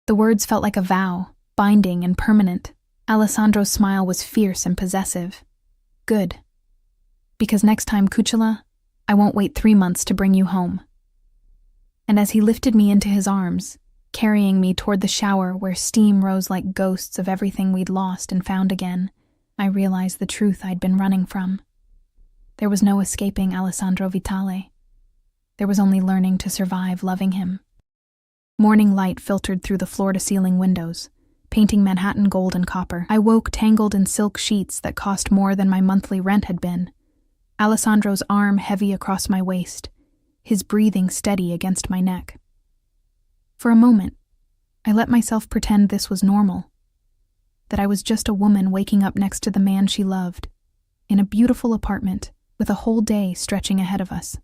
The words felt like a vow, binding and permanent. Alessandro's smile was fierce and possessive. Good. Because next time, Cucciolo, I won't wait 3 months to bring you home. And as he lifted me into his arms, carrying me toward the shower where steam rose like ghosts of everything we'd lost and found again, I realized the truth I'd been running from. There was no escaping Alessandro Vitale. There was only learning to survive loving him. Morning light filtered through the floor-to-ceiling windows, painting Manhattan gold and copper. I woke tangled in silk sheets that cost more than my monthly rent had been. Alessandro's arm heavy across my waist, his breathing steady against my neck. For a moment, I let myself pretend this was normal, that I was just a woman waking up next to the man she loved, in a beautiful apartment with a whole day stretching ahead of us.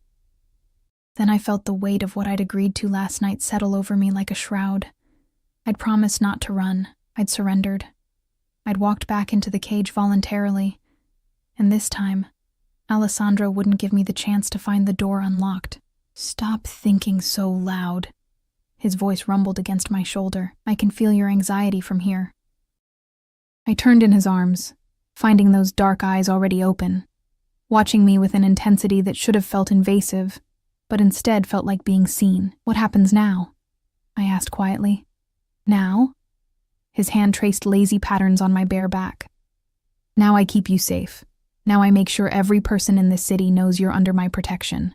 Then I felt the weight of what I'd agreed to last night settle over me like a shroud. I'd promised not to run. I'd surrendered. I'd walked back into the cage voluntarily, and this time, Alessandro wouldn't give me the chance to find the door unlocked. Stop thinking so loud. His voice rumbled against my shoulder. I can feel your anxiety from here. I turned in his arms, finding those dark eyes already open, watching me with an intensity that should have felt invasive, but instead felt like being seen. What happens now? I asked quietly. Now? His hand traced lazy patterns on my bare back. Now I keep you safe. Now I make sure every person in this city knows you're under my protection.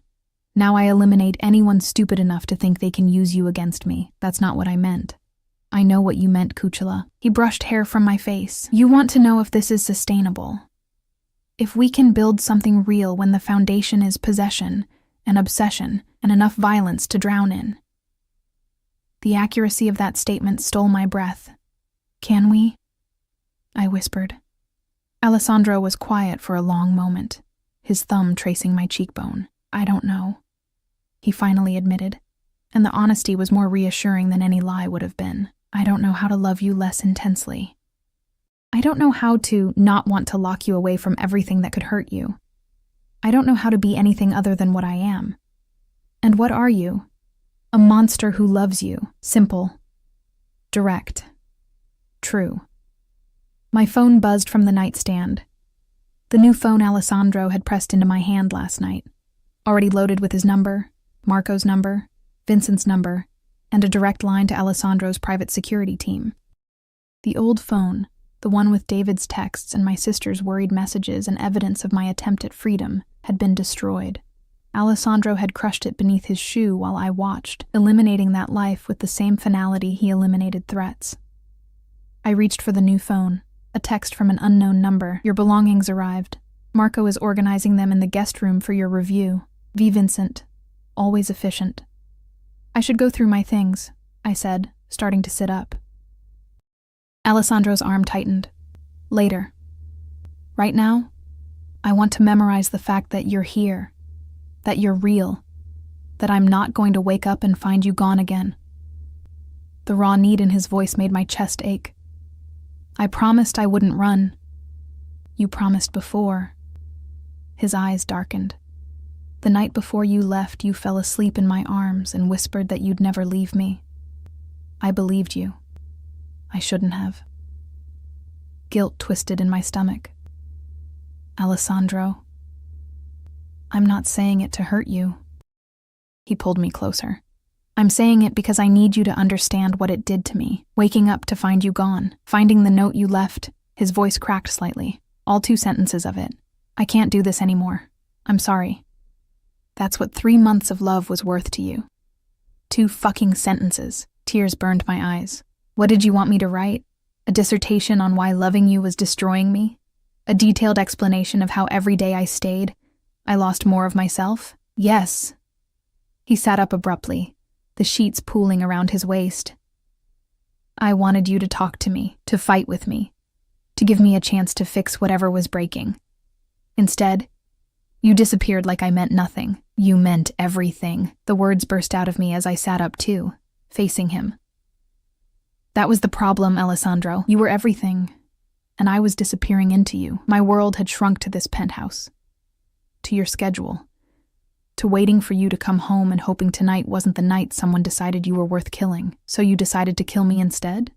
Now I eliminate anyone stupid enough to think they can use you against me. That's not what I meant. I know what you meant, Cucciolo. He brushed hair from my face. You want to know if this is sustainable. If we can build something real when the foundation is possession, an obsession, and enough violence to drown in. The accuracy of that statement stole my breath. Can we? I whispered. Alessandro was quiet for a long moment, his thumb tracing my cheekbone. I don't know, he finally admitted, and the honesty was more reassuring than any lie would have been. I don't know how to love you less intensely. I don't know how to not want to lock you away from everything that could hurt you. I don't know how to be anything other than what I am. And what are you? A monster who loves you. Simple. Direct. True. My phone buzzed from the nightstand. The new phone Alessandro had pressed into my hand last night, already loaded with his number, Marco's number, Vincent's number, and a direct line to Alessandro's private security team. The old phone, the one with David's texts and my sister's worried messages and evidence of my attempt at freedom, had been destroyed. Alessandro had crushed it beneath his shoe while I watched, eliminating that life with the same finality he eliminated threats. I reached for the new phone, a text from an unknown number. Your belongings arrived. Marco is organizing them in the guest room for your review. V. Vincent. Always efficient. I should go through my things, I said, starting to sit up. Alessandro's arm tightened. Later. Right now, I want to memorize the fact that you're here, that you're real, that I'm not going to wake up and find you gone again. The raw need in his voice made my chest ache. I promised I wouldn't run. You promised before. His eyes darkened. The night before you left, you fell asleep in my arms and whispered that you'd never leave me. I believed you. I shouldn't have. Guilt twisted in my stomach. Alessandro, I'm not saying it to hurt you. He pulled me closer. I'm saying it because I need you to understand what it did to me. Waking up to find you gone, finding the note you left. His voice cracked slightly, all 2 sentences of it. I can't do this anymore. I'm sorry. That's what 3 months of love was worth to you. 2 fucking sentences. Tears burned my eyes. What did you want me to write? A dissertation on why loving you was destroying me? A detailed explanation of how every day I stayed, I lost more of myself? Yes. He sat up abruptly, the sheets pooling around his waist. I wanted you to talk to me, to fight with me, to give me a chance to fix whatever was breaking. Instead, you disappeared like I meant nothing. You meant everything. The words burst out of me as I sat up too, facing him. That was the problem, Alessandro. You were everything, and I was disappearing into you. My world had shrunk to this penthouse, to your schedule, to waiting for you to come home and hoping tonight wasn't the night someone decided you were worth killing, so you decided to kill me instead?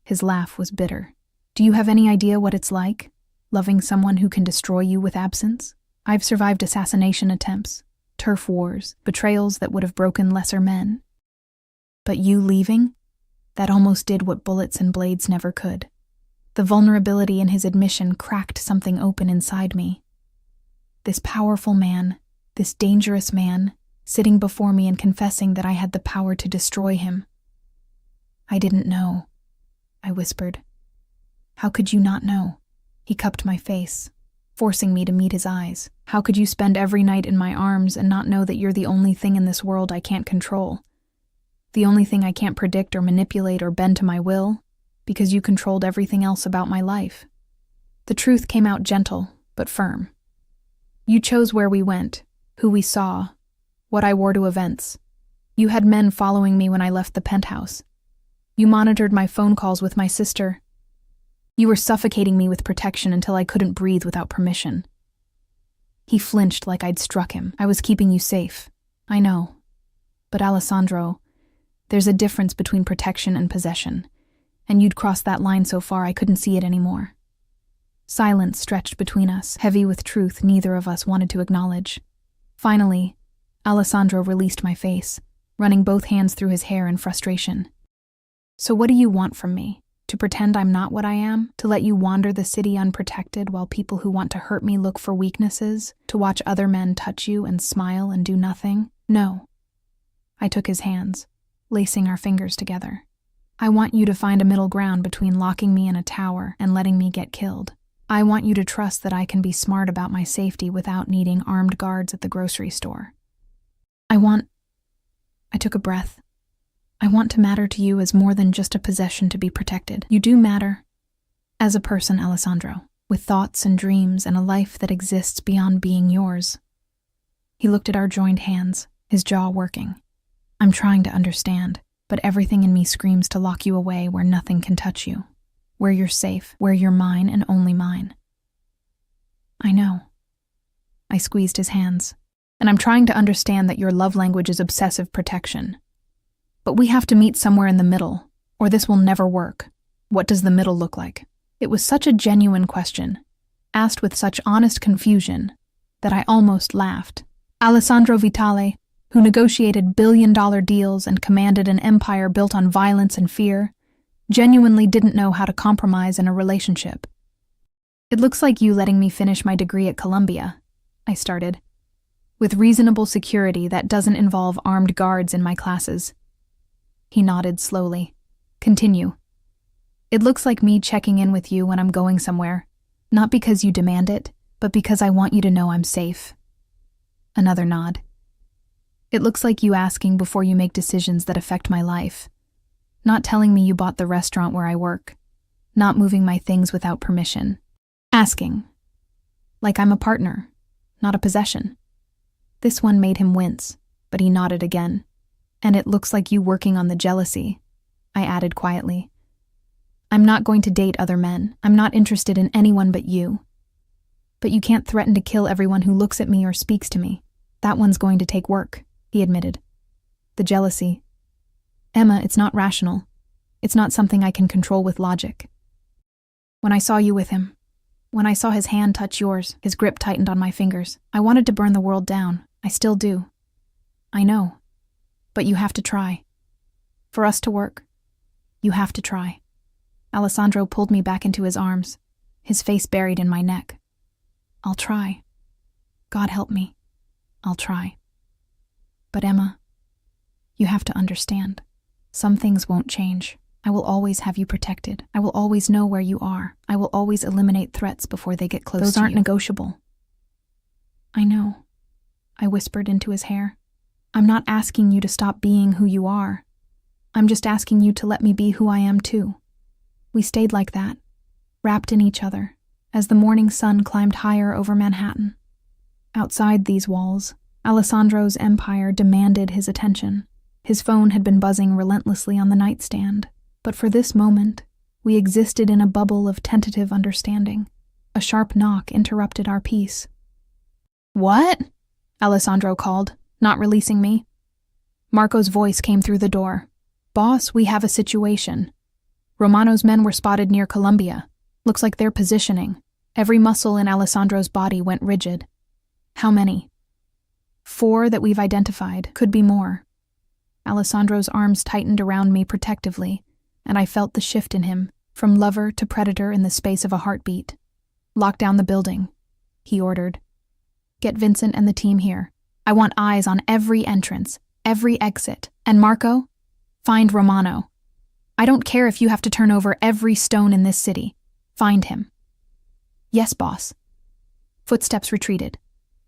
His laugh was bitter. Do you have any idea what it's like, loving someone who can destroy you with absence? I've survived assassination attempts, turf wars, betrayals that would have broken lesser men. But you leaving? That almost did what bullets and blades never could. The vulnerability in his admission cracked something open inside me. This powerful man, this dangerous man, sitting before me and confessing that I had the power to destroy him. I didn't know, I whispered. How could you not know? He cupped my face, forcing me to meet his eyes. How could you spend every night in my arms and not know that you're the only thing in this world I can't control? The only thing I can't predict or manipulate or bend to my will, because you controlled everything else about my life. The truth came out gentle, but firm. You chose where we went, who we saw, what I wore to events. You had men following me when I left the penthouse. You monitored my phone calls with my sister. You were suffocating me with protection until I couldn't breathe without permission. He flinched like I'd struck him. I was keeping you safe. I know. But Alessandro, there's a difference between protection and possession, and you'd crossed that line so far I couldn't see it anymore. Silence stretched between us, heavy with truth neither of us wanted to acknowledge. Finally, Alessandro released my face, running both hands through his hair in frustration. So what do you want from me? To pretend I'm not what I am? To let you wander the city unprotected while people who want to hurt me look for weaknesses? To watch other men touch you and smile and do nothing? No. I took his hands, lacing our fingers together. I want you to find a middle ground between locking me in a tower and letting me get killed. I want you to trust that I can be smart about my safety without needing armed guards at the grocery store. I took a breath. I want to matter to you as more than just a possession to be protected. You do matter. As a person, Alessandro, with thoughts and dreams and a life that exists beyond being yours. He looked at our joined hands, his jaw working. I'm trying to understand, but everything in me screams to lock you away where nothing can touch you. Where you're safe, where you're mine and only mine. I know. I squeezed his hands. And I'm trying to understand that your love language is obsessive protection. But we have to meet somewhere in the middle, or this will never work. What does the middle look like? It was such a genuine question, asked with such honest confusion, that I almost laughed. Alessandro Vitale, who negotiated billion-dollar deals and commanded an empire built on violence and fear, genuinely didn't know how to compromise in a relationship. It looks like you letting me finish my degree at Columbia, I started. With reasonable security that doesn't involve armed guards in my classes. He nodded slowly. Continue. It looks like me checking in with you when I'm going somewhere, not because you demand it, but because I want you to know I'm safe. Another nod. It looks like you asking before you make decisions that affect my life. Not telling me you bought the restaurant where I work. Not moving my things without permission. Asking. Like I'm a partner, not a possession. This one made him wince, but he nodded again. And it looks like you working on the jealousy, I added quietly. I'm not going to date other men. I'm not interested in anyone but you. But you can't threaten to kill everyone who looks at me or speaks to me. That one's going to take work, he admitted. The jealousy. Emma, it's not rational. It's not something I can control with logic. When I saw you with him, when I saw his hand touch yours, his grip tightened on my fingers, I wanted to burn the world down. I still do. I know. But you have to try. For us to work, you have to try. Alessandro pulled me back into his arms, his face buried in my neck. I'll try. God help me. I'll try. But Emma, you have to understand. Some things won't change. I will always have you protected. I will always know where you are. I will always eliminate threats before they get close to you. Those aren't negotiable. I know, I whispered into his hair. I'm not asking you to stop being who you are. I'm just asking you to let me be who I am too. We stayed like that, wrapped in each other, as the morning sun climbed higher over Manhattan. Outside these walls, Alessandro's empire demanded his attention. His phone had been buzzing relentlessly on the nightstand, but for this moment, we existed in a bubble of tentative understanding. A sharp knock interrupted our peace. What? Alessandro called, not releasing me. Marco's voice came through the door. Boss, we have a situation. Romano's men were spotted near Columbia. Looks like they're positioning. Every muscle in Alessandro's body went rigid. How many? 4 that we've identified. Could be more. Alessandro's arms tightened around me protectively, and I felt the shift in him, from lover to predator in the space of a heartbeat. Lock down the building, he ordered. Get Vincent and the team here. I want eyes on every entrance, every exit. And Marco, find Romano. I don't care if you have to turn over every stone in this city. Find him. Yes, boss. Footsteps retreated,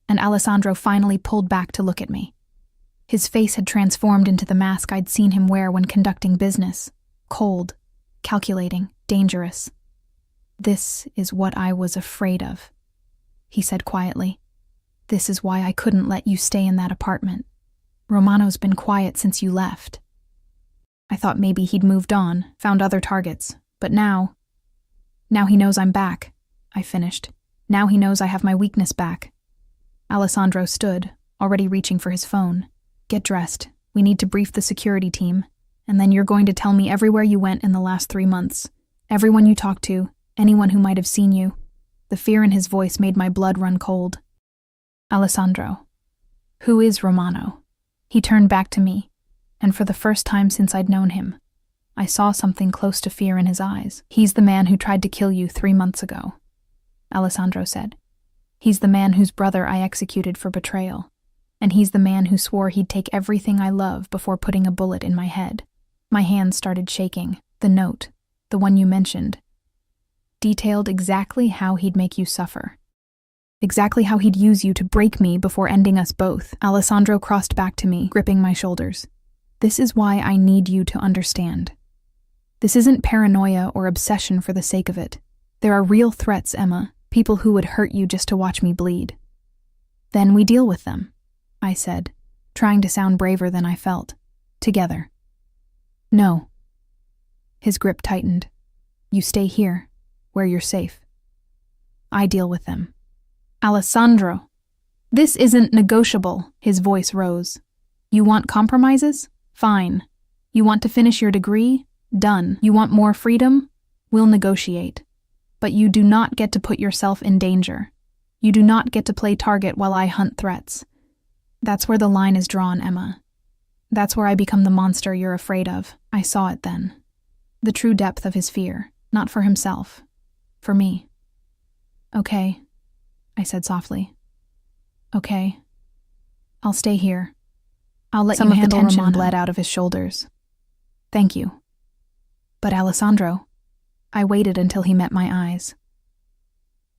and Alessandro finally pulled back to look at me. His face had transformed into the mask I'd seen him wear when conducting business. Cold, calculating, dangerous. This is what I was afraid of, he said quietly. This is why I couldn't let you stay in that apartment. Romano's been quiet since you left. I thought maybe he'd moved on, found other targets, but now he knows I'm back, I finished. Now he knows I have my weakness back. Alessandro stood, already reaching for his phone. Get dressed. We need to brief the security team, and then you're going to tell me everywhere you went in the last 3 months. Everyone you talked to, anyone who might have seen you. The fear in his voice made my blood run cold. Alessandro. Who is Romano? He turned back to me, and for the first time since I'd known him, I saw something close to fear in his eyes. He's the man who tried to kill you 3 months ago, Alessandro said. He's the man whose brother I executed for betrayal, and he's the man who swore he'd take everything I love before putting a bullet in my head. My hands started shaking. The note, the one you mentioned, detailed exactly how he'd make you suffer. Exactly how he'd use you to break me before ending us both. Alessandro crossed back to me, gripping my shoulders. This is why I need you to understand. This isn't paranoia or obsession for the sake of it. There are real threats, Emma, people who would hurt you just to watch me bleed. Then we deal with them, I said, trying to sound braver than I felt. Together. No. His grip tightened. You stay here, where you're safe. I deal with them. Alessandro, this isn't negotiable, his voice rose. You want compromises? Fine. You want to finish your degree? Done. You want more freedom? We'll negotiate. But you do not get to put yourself in danger. You do not get to play target while I hunt threats. That's where the line is drawn, Emma. That's where I become the monster you're afraid of. I saw it then. The true depth of his fear, not for himself, for me. Okay, I said softly. Okay. I'll stay here. I'll let you handle Romano. Some of the tension bled out of his shoulders. Thank you. But Alessandro, I waited until he met my eyes.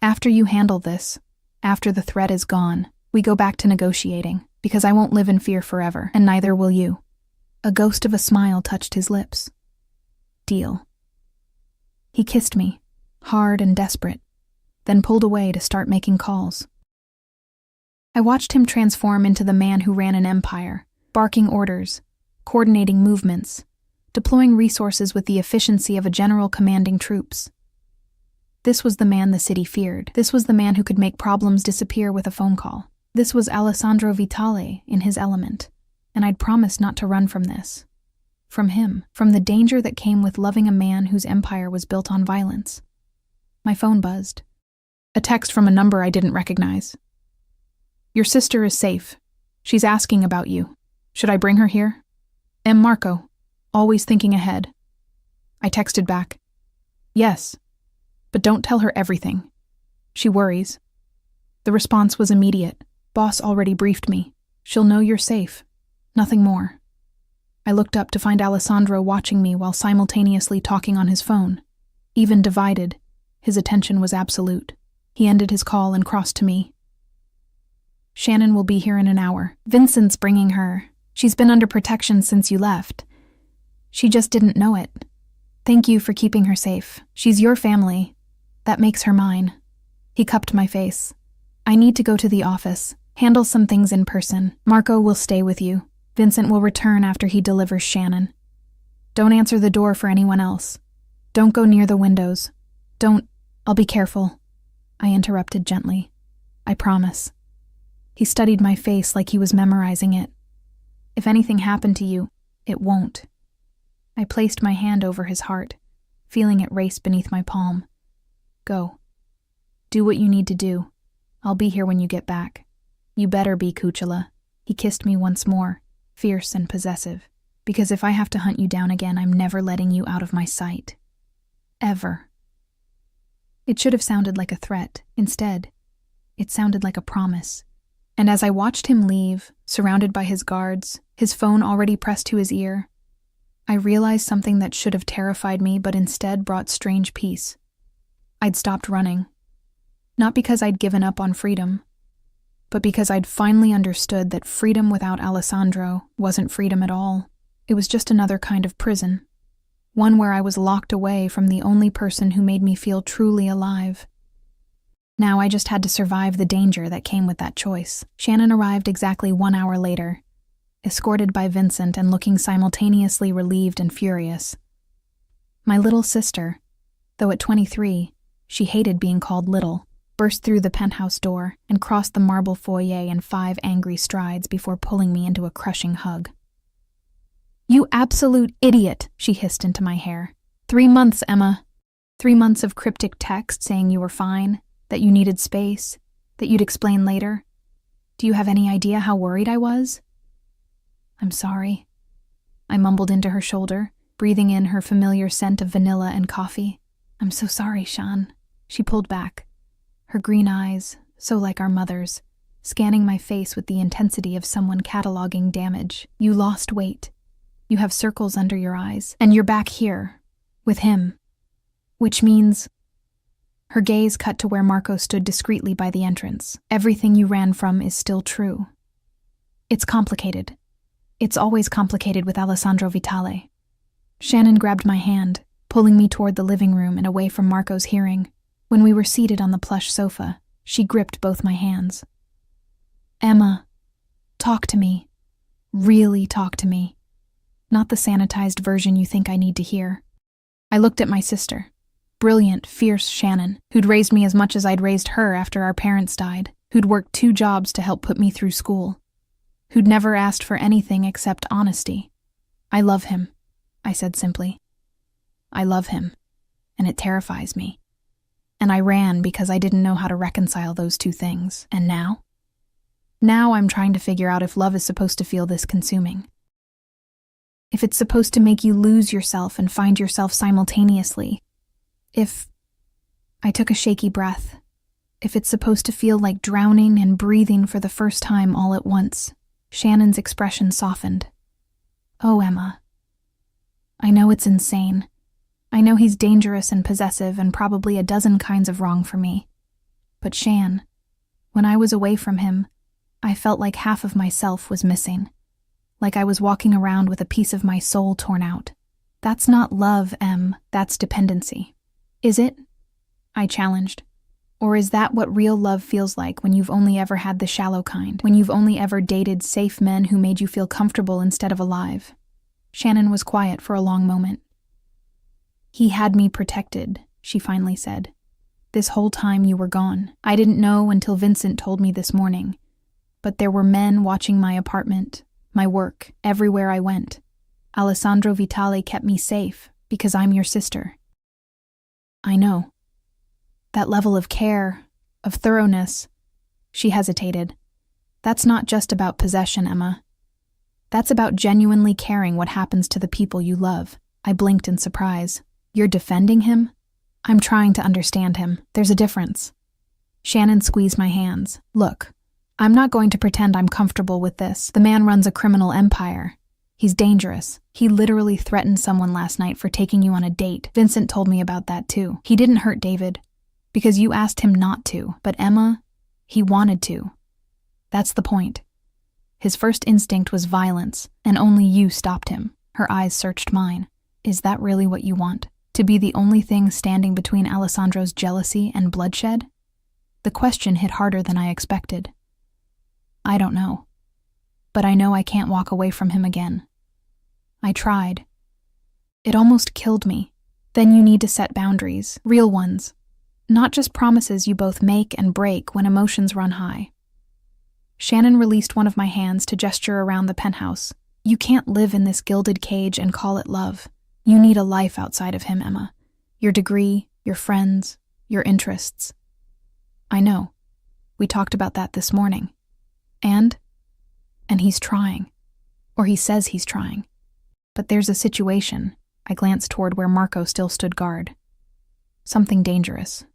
After you handle this, after the threat is gone, we go back to negotiating, because I won't live in fear forever, and neither will you. A ghost of a smile touched his lips. Deal. He kissed me, hard and desperate, then pulled away to start making calls. I watched him transform into the man who ran an empire, barking orders, coordinating movements, deploying resources with the efficiency of a general commanding troops. This was the man the city feared. This was the man who could make problems disappear with a phone call. This was Alessandro Vitale in his element, and I'd promised not to run from this. From him, from the danger that came with loving a man whose empire was built on violence. My phone buzzed. A text from a number I didn't recognize. Your sister is safe. She's asking about you. Should I bring her here? M. Marco, always thinking ahead. I texted back. Yes, but don't tell her everything. She worries. The response was immediate. Boss already briefed me. She'll know you're safe. Nothing more. I looked up to find Alessandro watching me while simultaneously talking on his phone. Even divided, his attention was absolute. He ended his call and crossed to me. Shannon will be here in an hour. Vincent's bringing her. She's been under protection since you left. She just didn't know it. Thank you for keeping her safe. She's your family. That makes her mine. He cupped my face. I need to go to the office. Handle some things in person. Marco will stay with you. Vincent will return after he delivers Shannon. Don't answer the door for anyone else. Don't go near the windows. I'll be careful. I interrupted gently. I promise. He studied my face like he was memorizing it. If anything happened to you, it won't. I placed my hand over his heart, feeling it race beneath my palm. Go. Do what you need to do. I'll be here when you get back. You better be, Kuchela. He kissed me once more, fierce and possessive, because if I have to hunt you down again, I'm never letting you out of my sight. Ever. It should have sounded like a threat. Instead, it sounded like a promise. And as I watched him leave, surrounded by his guards, his phone already pressed to his ear, I realized something that should have terrified me but instead brought strange peace. I'd stopped running. Not because I'd given up on freedom, but because I'd finally understood that freedom without Alessandro wasn't freedom at all. It was just another kind of prison. One where I was locked away from the only person who made me feel truly alive. Now I just had to survive the danger that came with that choice. Shannon arrived exactly 1 hour later, escorted by Vincent and looking simultaneously relieved and furious. My little sister, though at 23, she hated being called little, burst through the penthouse door and crossed the marble foyer in 5 angry strides before pulling me into a crushing hug. "You absolute idiot," she hissed into my hair. 3 months, Emma. 3 months of cryptic text saying you were fine, that you needed space, that you'd explain later. Do you have any idea how worried I was? I'm sorry. I mumbled into her shoulder, breathing in her familiar scent of vanilla and coffee. I'm so sorry, Shan. She pulled back, her green eyes, so like our mother's, scanning my face with the intensity of someone cataloging damage. You lost weight. You have circles under your eyes, and you're back here, with him. Which means... Her gaze cut to where Marco stood discreetly by the entrance. Everything you ran from is still true. It's complicated. It's always complicated with Alessandro Vitale. Shannon grabbed my hand, pulling me toward the living room and away from Marco's hearing. When we were seated on the plush sofa, she gripped both my hands. Emma, talk to me. Really talk to me. Not the sanitized version you think I need to hear. I looked at my sister. Brilliant, fierce Shannon, who'd raised me as much as I'd raised her after our parents died, who'd worked 2 jobs to help put me through school, who'd never asked for anything except honesty. I love him, I said simply. I love him, and it terrifies me. And I ran because I didn't know how to reconcile those 2 things. And now? Now I'm trying to figure out if love is supposed to feel this consuming. If it's supposed to make you lose yourself and find yourself simultaneously. If... I took a shaky breath. If it's supposed to feel like drowning and breathing for the first time all at once. Shannon's expression softened. Oh, Emma. I know it's insane. I know he's dangerous and possessive and probably a dozen kinds of wrong for me. But Shan, when I was away from him, I felt like half of myself was missing. Like I was walking around with a piece of my soul torn out. That's not love, Em, that's dependency. Is it? I challenged. Or is that what real love feels like when you've only ever had the shallow kind, when you've only ever dated safe men who made you feel comfortable instead of alive? Shannon was quiet for a long moment. He had me protected, she finally said. This whole time you were gone. I didn't know until Vincent told me this morning. But there were men watching my apartment, my work, everywhere I went. Alessandro Vitale kept me safe because I'm your sister. I know. That level of care, of thoroughness. She hesitated. That's not just about possession, Emma. That's about genuinely caring what happens to the people you love. I blinked in surprise. You're defending him? I'm trying to understand him. There's a difference. Shannon squeezed my hands. Look, I'm not going to pretend I'm comfortable with this. The man runs a criminal empire. He's dangerous. He literally threatened someone last night for taking you on a date. Vincent told me about that too. He didn't hurt David because you asked him not to. But Emma, he wanted to. That's the point. His first instinct was violence, and only you stopped him. Her eyes searched mine. Is that really what you want? To be the only thing standing between Alessandro's jealousy and bloodshed? The question hit harder than I expected. I don't know. But I know I can't walk away from him again. I tried. It almost killed me. Then you need to set boundaries, real ones. Not just promises you both make and break when emotions run high. Shannon released one of my hands to gesture around the penthouse. You can't live in this gilded cage and call it love. You need a life outside of him, Emma. Your degree, your friends, your interests. I know. We talked about that this morning. And he's trying. Or he says he's trying. But there's a situation. I glanced toward where Marco still stood guard. Something dangerous.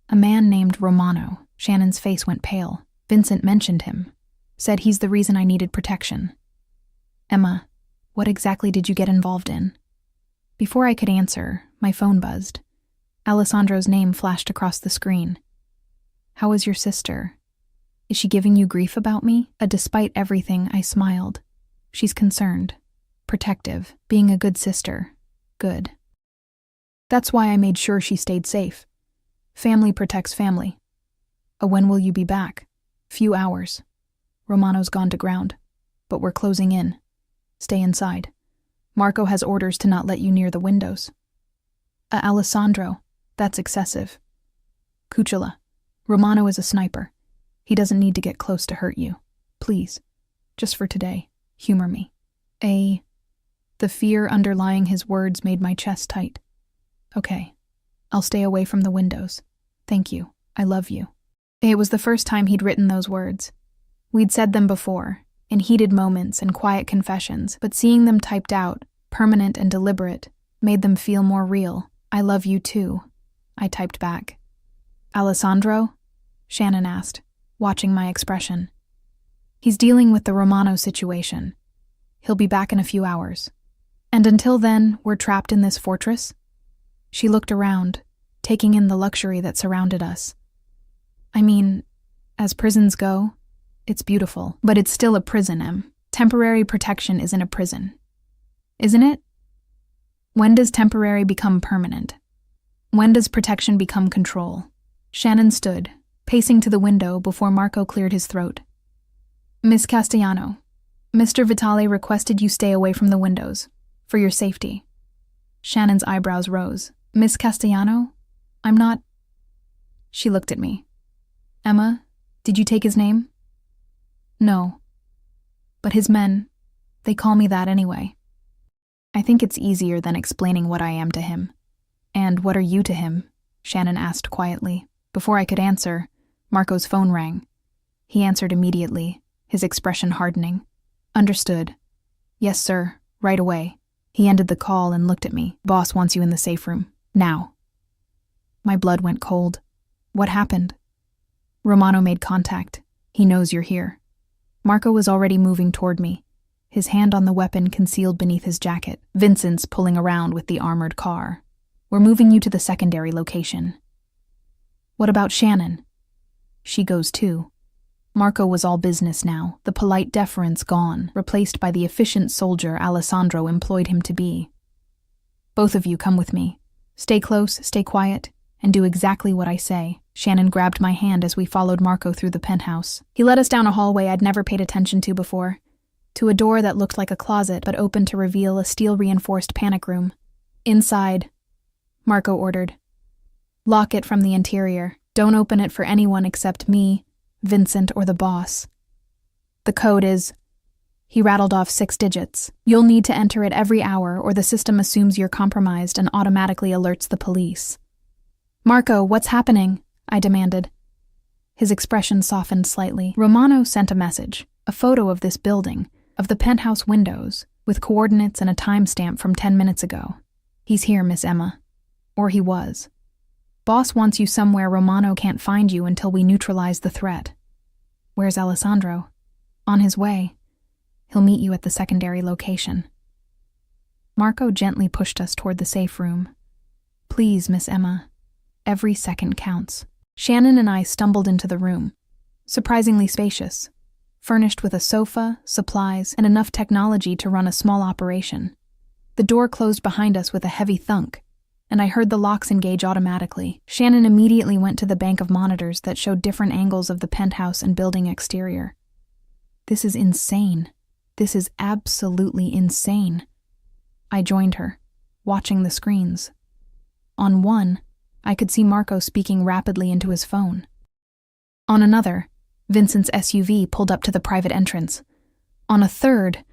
A man named Romano. Shannon's face went pale. Vincent mentioned him. Said he's the reason I needed protection. Emma, what exactly did you get involved in? Before I could answer, my phone buzzed. Alessandro's name flashed across the screen. How is your sister? Is she giving you grief about me? Despite everything, I smiled. She's concerned. Protective. Being a good sister. Good. That's why I made sure she stayed safe. Family protects family. When will you be back? Few hours. Romano's gone to ground. But we're closing in. Stay inside. Marco has orders to not let you near the windows. Alessandro, that's excessive. Cuciola, Romano is a sniper. He doesn't need to get close to hurt you. Please, just for today, humor me. The fear underlying his words made my chest tight. Okay, I'll stay away from the windows. Thank you, I love you. It was the first time he'd written those words. We'd said them before, in heated moments and quiet confessions, but seeing them typed out, permanent and deliberate, made them feel more real. I love you too, I typed back. Alessandro? Shannon asked, watching my expression. He's dealing with the Romano situation. He'll be back in a few hours. And until then, we're trapped in this fortress? She looked around, taking in the luxury that surrounded us. I mean, as prisons go, it's beautiful, but it's still a prison, Em. Temporary protection isn't a prison. Isn't it? When does temporary become permanent? When does protection become control? Shannon stood, pacing to the window before Marco cleared his throat. Miss Castellano, Mr. Vitale requested you stay away from the windows, for your safety. Shannon's eyebrows rose. Miss Castellano? I'm not... She looked at me. Emma, did you take his name? No. But his men, they call me that anyway. I think it's easier than explaining what I am to him. And what are you to him? Shannon asked quietly. Before I could answer, Marco's phone rang. He answered immediately, his expression hardening. Understood. Yes, sir, right away. He ended the call and looked at me. Boss wants you in the safe room. Now. My blood went cold. What happened? Romano made contact. He knows you're here. Marco was already moving toward me, his hand on the weapon concealed beneath his jacket. Vincent's pulling around with the armored car. We're moving you to the secondary location. What about Shannon? She goes too. Marco was all business now, the polite deference gone, replaced by the efficient soldier Alessandro employed him to be. Both of you come with me. Stay close, stay quiet, and do exactly what I say. Shannon grabbed my hand as we followed Marco through the penthouse. He led us down a hallway I'd never paid attention to before, to a door that looked like a closet but opened to reveal a steel-reinforced panic room. Inside, Marco ordered. Lock it from the interior. Don't open it for anyone except me, Vincent, or the boss. The code is... He rattled off 6 digits. You'll need to enter it every hour or the system assumes you're compromised and automatically alerts the police. Marco, what's happening? I demanded. His expression softened slightly. Romano sent a message, a photo of this building, of the penthouse windows, with coordinates and a timestamp from 10 minutes ago. He's here, Miss Emma. Or he was. Boss wants you somewhere Romano can't find you until we neutralize the threat. Where's Alessandro? On his way. He'll meet you at the secondary location. Marco gently pushed us toward the safe room. Please, Miss Emma. Every second counts. Shannon and I stumbled into the room. Surprisingly spacious. Furnished with a sofa, supplies, and enough technology to run a small operation. The door closed behind us with a heavy thunk, and I heard the locks engage automatically. Shannon immediately went to the bank of monitors that showed different angles of the penthouse and building exterior. This is insane. This is absolutely insane. I joined her, watching the screens. On one, I could see Marco speaking rapidly into his phone. On another, Vincent's SUV pulled up to the private entrance. On a third,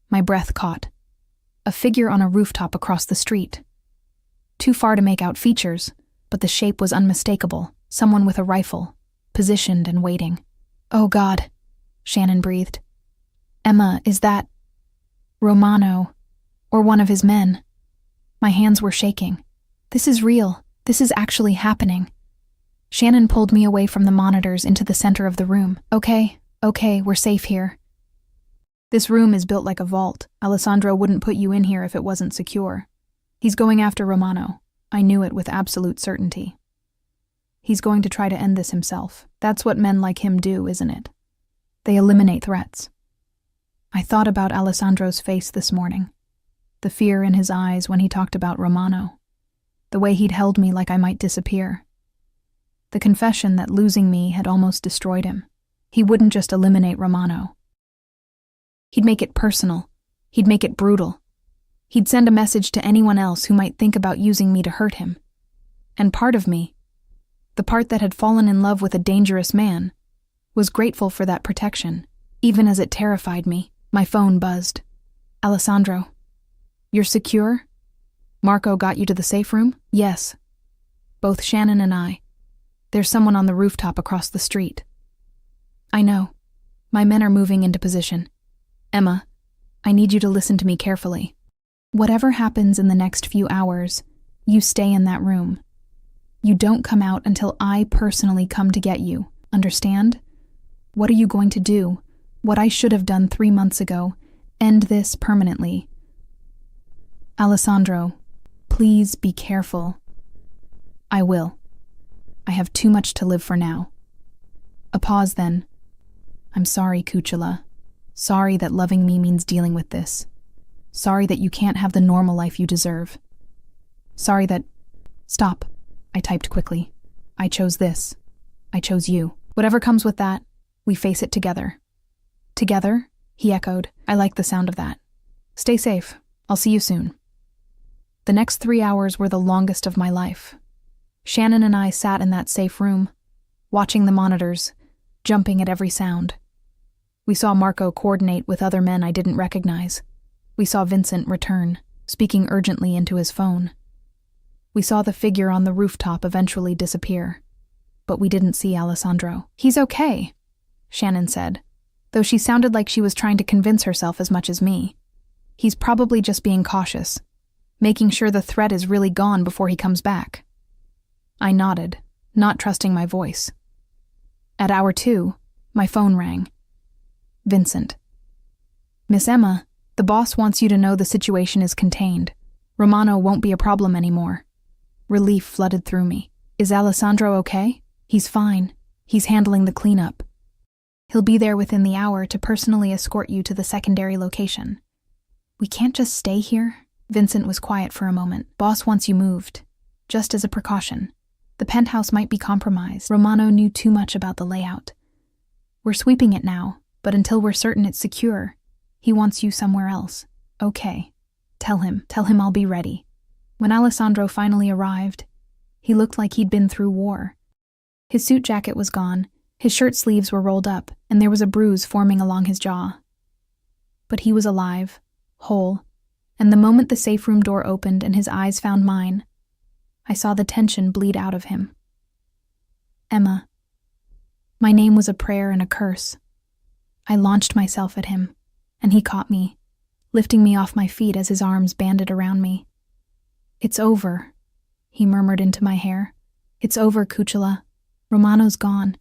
my breath caught. A figure on a rooftop across the street. Too far to make out features, but the shape was unmistakable. Someone with a rifle, positioned and waiting. "Oh God," Shannon breathed. "Emma, is that Romano, or one of his men?" My hands were shaking. "This is real. This is actually happening." Shannon pulled me away from the monitors into the center of the room. Okay, we're safe here. This room is built like a vault. Alessandro wouldn't put you in here if it wasn't secure. He's going after Romano. I knew it with absolute certainty. He's going to try to end this himself. That's what men like him do, isn't it? They eliminate threats. I thought about Alessandro's face this morning. The fear in his eyes when he talked about Romano. The way he'd held me like I might disappear. The confession that losing me had almost destroyed him. He wouldn't just eliminate Romano. He'd make it personal. He'd make it brutal. He'd send a message to anyone else who might think about using me to hurt him. And part of me, the part that had fallen in love with a dangerous man, was grateful for that protection, even as it terrified me. My phone buzzed. "Alessandro, you're secure? Marco got you to the safe room?" "Yes. Both Shannon and I. There's someone on the rooftop across the street." "I know. My men are moving into position. Emma, I need you to listen to me carefully. Whatever happens in the next few hours, you stay in that room. You don't come out until I personally come to get you. Understand? What are you going to do? What I should have done 3 months ago. End this permanently. Alessandro, please be careful." "I will. I have too much to live for now." A pause then. "I'm sorry, Cucciolo. Sorry that loving me means dealing with this. Sorry that you can't have the normal life you deserve. Sorry that—" "Stop," I typed quickly. "I chose this. I chose you. Whatever comes with that, we face it together." "Together?" he echoed. "I like the sound of that. Stay safe. I'll see you soon." The next 3 hours were the longest of my life. Shannon and I sat in that safe room, watching the monitors, jumping at every sound. We saw Marco coordinate with other men I didn't recognize. We saw Vincent return, speaking urgently into his phone. We saw the figure on the rooftop eventually disappear. But we didn't see Alessandro. "He's okay," Shannon said, though she sounded like she was trying to convince herself as much as me. "He's probably just being cautious, making sure the threat is really gone before he comes back." I nodded, not trusting my voice. At hour 2, my phone rang. Vincent. "Miss Emma, the boss wants you to know the situation is contained. Romano won't be a problem anymore." Relief flooded through me. "Is Alessandro okay?" "He's fine. He's handling the cleanup. He'll be there within the hour to personally escort you to the secondary location." "We can't just stay here?" Vincent was quiet for a moment. "Boss wants you moved, just as a precaution. The penthouse might be compromised. Romano knew too much about the layout. We're sweeping it now, but until we're certain it's secure, he wants you somewhere else." "Okay. Tell him I'll be ready." When Alessandro finally arrived, he looked like he'd been through war. His suit jacket was gone, his shirt sleeves were rolled up, and there was a bruise forming along his jaw. But he was alive, whole, and the moment the safe room door opened and his eyes found mine, I saw the tension bleed out of him. "Emma." My name was a prayer and a curse. I launched myself at him, and he caught me, lifting me off my feet as his arms banded around me. "It's over," he murmured into my hair. "It's over, Cucciolo. Romano's gone.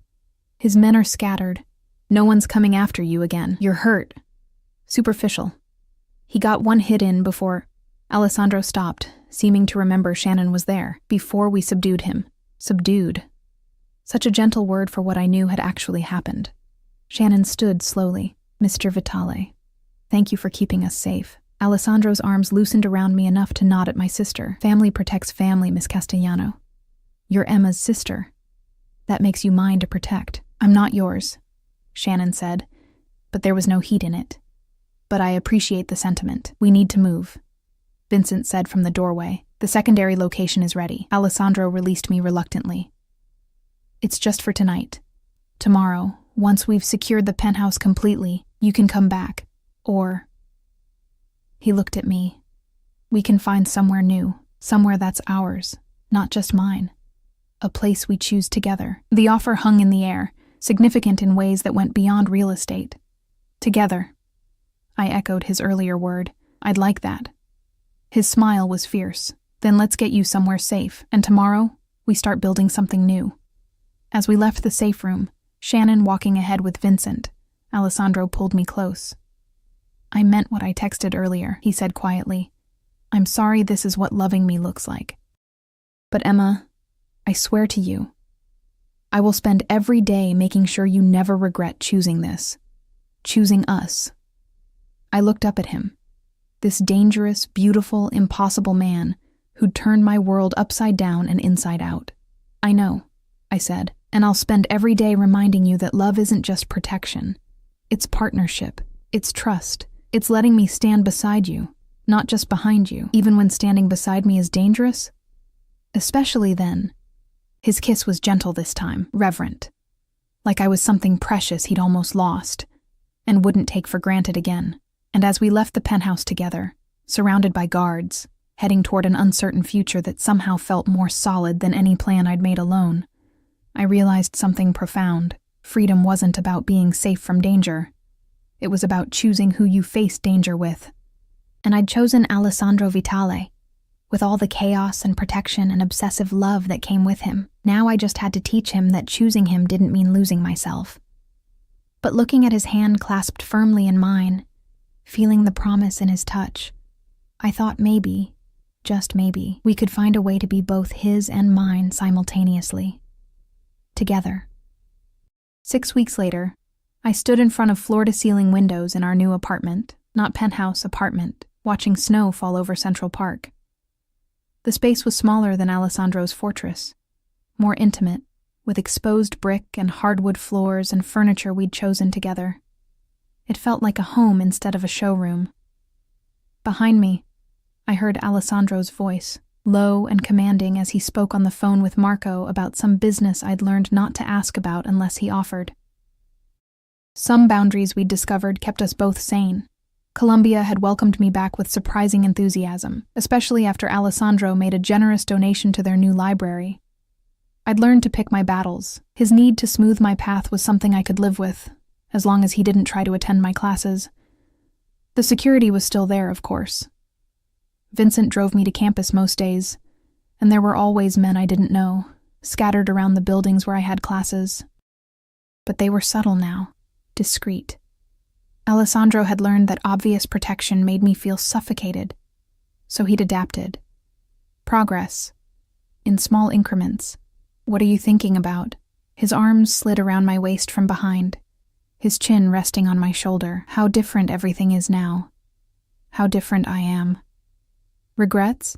His men are scattered. No one's coming after you again. You're hurt." Superficial. He got one hit in before Alessandro stopped, seeming to remember Shannon was there, before we subdued him. Subdued. Such a gentle word for what I knew had actually happened. Shannon stood slowly. "Mr. Vitale, thank you for keeping us safe." Alessandro's arms loosened around me enough to nod at my sister. "Family protects family, Miss Castellano. You're Emma's sister. That makes you mine to protect." "I'm not yours," Shannon said, but there was no heat in it. "But I appreciate the sentiment. We need to move," Vincent said from the doorway. "The secondary location is ready." Alessandro released me reluctantly. "It's just for tonight. Tomorrow, Once we've secured the penthouse completely, you can come back. Or... He looked at me. We can find somewhere new, somewhere that's ours, not just mine. A place we choose together. The offer hung in the air, significant in ways that went beyond real estate. Together. I echoed his earlier word. I'd like that. His smile was fierce. Then let's get you somewhere safe, and tomorrow, we start building something new. As we left the safe room, Shannon walking ahead with Vincent, Alessandro pulled me close. I meant what I texted earlier, he said quietly. I'm sorry this is what loving me looks like. But Emma, I swear to you, I will spend every day making sure you never regret choosing this. Choosing us. I looked up at him. This dangerous, beautiful, impossible man who'd turned my world upside down and inside out. I know, I said, and I'll spend every day reminding you that love isn't just protection. It's partnership. It's trust. It's letting me stand beside you, not just behind you, even when standing beside me is dangerous. Especially then. His kiss was gentle this time, reverent. Like I was something precious he'd almost lost, and wouldn't take for granted again. And as we left the penthouse together, surrounded by guards, heading toward an uncertain future that somehow felt more solid than any plan I'd made alone, I realized something profound. Freedom wasn't about being safe from danger. It was about choosing who you faced danger with. And I'd chosen Alessandro Vitale, with all the chaos and protection and obsessive love that came with him. Now I just had to teach him that choosing him didn't mean losing myself. But looking at his hand clasped firmly in mine, feeling the promise in his touch, I thought maybe, just maybe, we could find a way to be both his and mine simultaneously. Together. 6 weeks later, I stood in front of floor-to-ceiling windows in our new apartment, not penthouse, apartment, watching snow fall over Central Park. The space was smaller than Alessandro's fortress, more intimate, with exposed brick and hardwood floors and furniture we'd chosen together. It felt like a home instead of a showroom. Behind me, I heard Alessandro's voice, low and commanding as he spoke on the phone with Marco about some business I'd learned not to ask about unless he offered. Some boundaries we'd discovered kept us both sane. Columbia had welcomed me back with surprising enthusiasm, especially after Alessandro made a generous donation to their new library. I'd learned to pick my battles. His need to smooth my path was something I could live with, as long as he didn't try to attend my classes. The security was still there, of course. Vincent drove me to campus most days, and there were always men I didn't know, scattered around the buildings where I had classes. But they were subtle now. Discreet. Alessandro had learned that obvious protection made me feel suffocated, so he'd adapted. Progress. In small increments. What are you thinking about? His arms slid around my waist from behind, his chin resting on my shoulder. How different everything is now. How different I am. Regrets?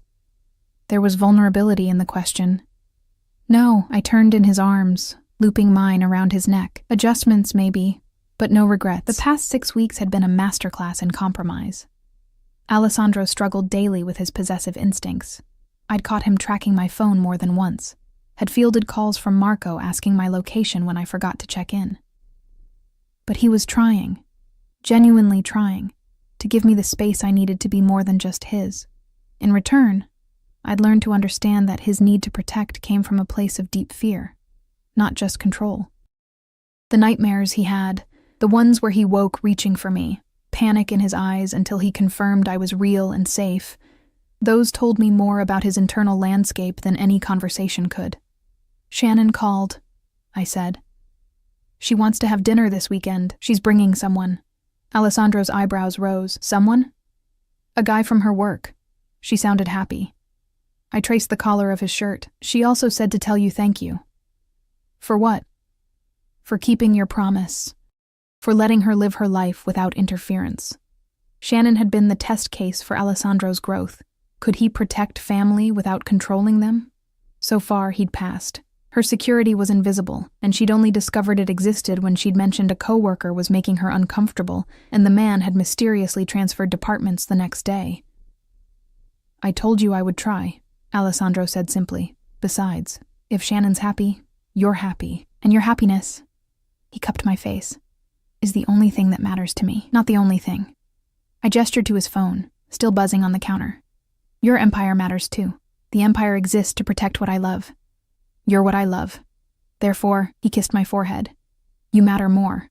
There was vulnerability in the question. No, I turned in his arms, looping mine around his neck. Adjustments, maybe. But no regrets. The past 6 weeks had been a masterclass in compromise. Alessandro struggled daily with his possessive instincts. I'd caught him tracking my phone more than once, had fielded calls from Marco asking my location when I forgot to check in. But he was trying, genuinely trying, to give me the space I needed to be more than just his. In return, I'd learned to understand that his need to protect came from a place of deep fear, not just control. The nightmares he had, the ones where he woke reaching for me, panic in his eyes until he confirmed I was real and safe, those told me more about his internal landscape than any conversation could. Shannon called, I said. She wants to have dinner this weekend. She's bringing someone. Alessandro's eyebrows rose. Someone? A guy from her work. She sounded happy. I traced the collar of his shirt. She also said to tell you thank you. For what? For keeping your promise. For letting her live her life without interference. Shannon had been the test case for Alessandro's growth. Could he protect family without controlling them? So far, he'd passed. Her security was invisible, and she'd only discovered it existed when she'd mentioned a coworker was making her uncomfortable, and the man had mysteriously transferred departments the next day. I told you I would try, Alessandro said simply. Besides, if Shannon's happy, you're happy. And your happiness, He cupped my face. Is the only thing that matters to me. Not the only thing. I gestured to his phone, still buzzing on the counter. Your empire matters too. The empire exists to protect what I love. You're what I love. Therefore, he kissed my forehead. You matter more.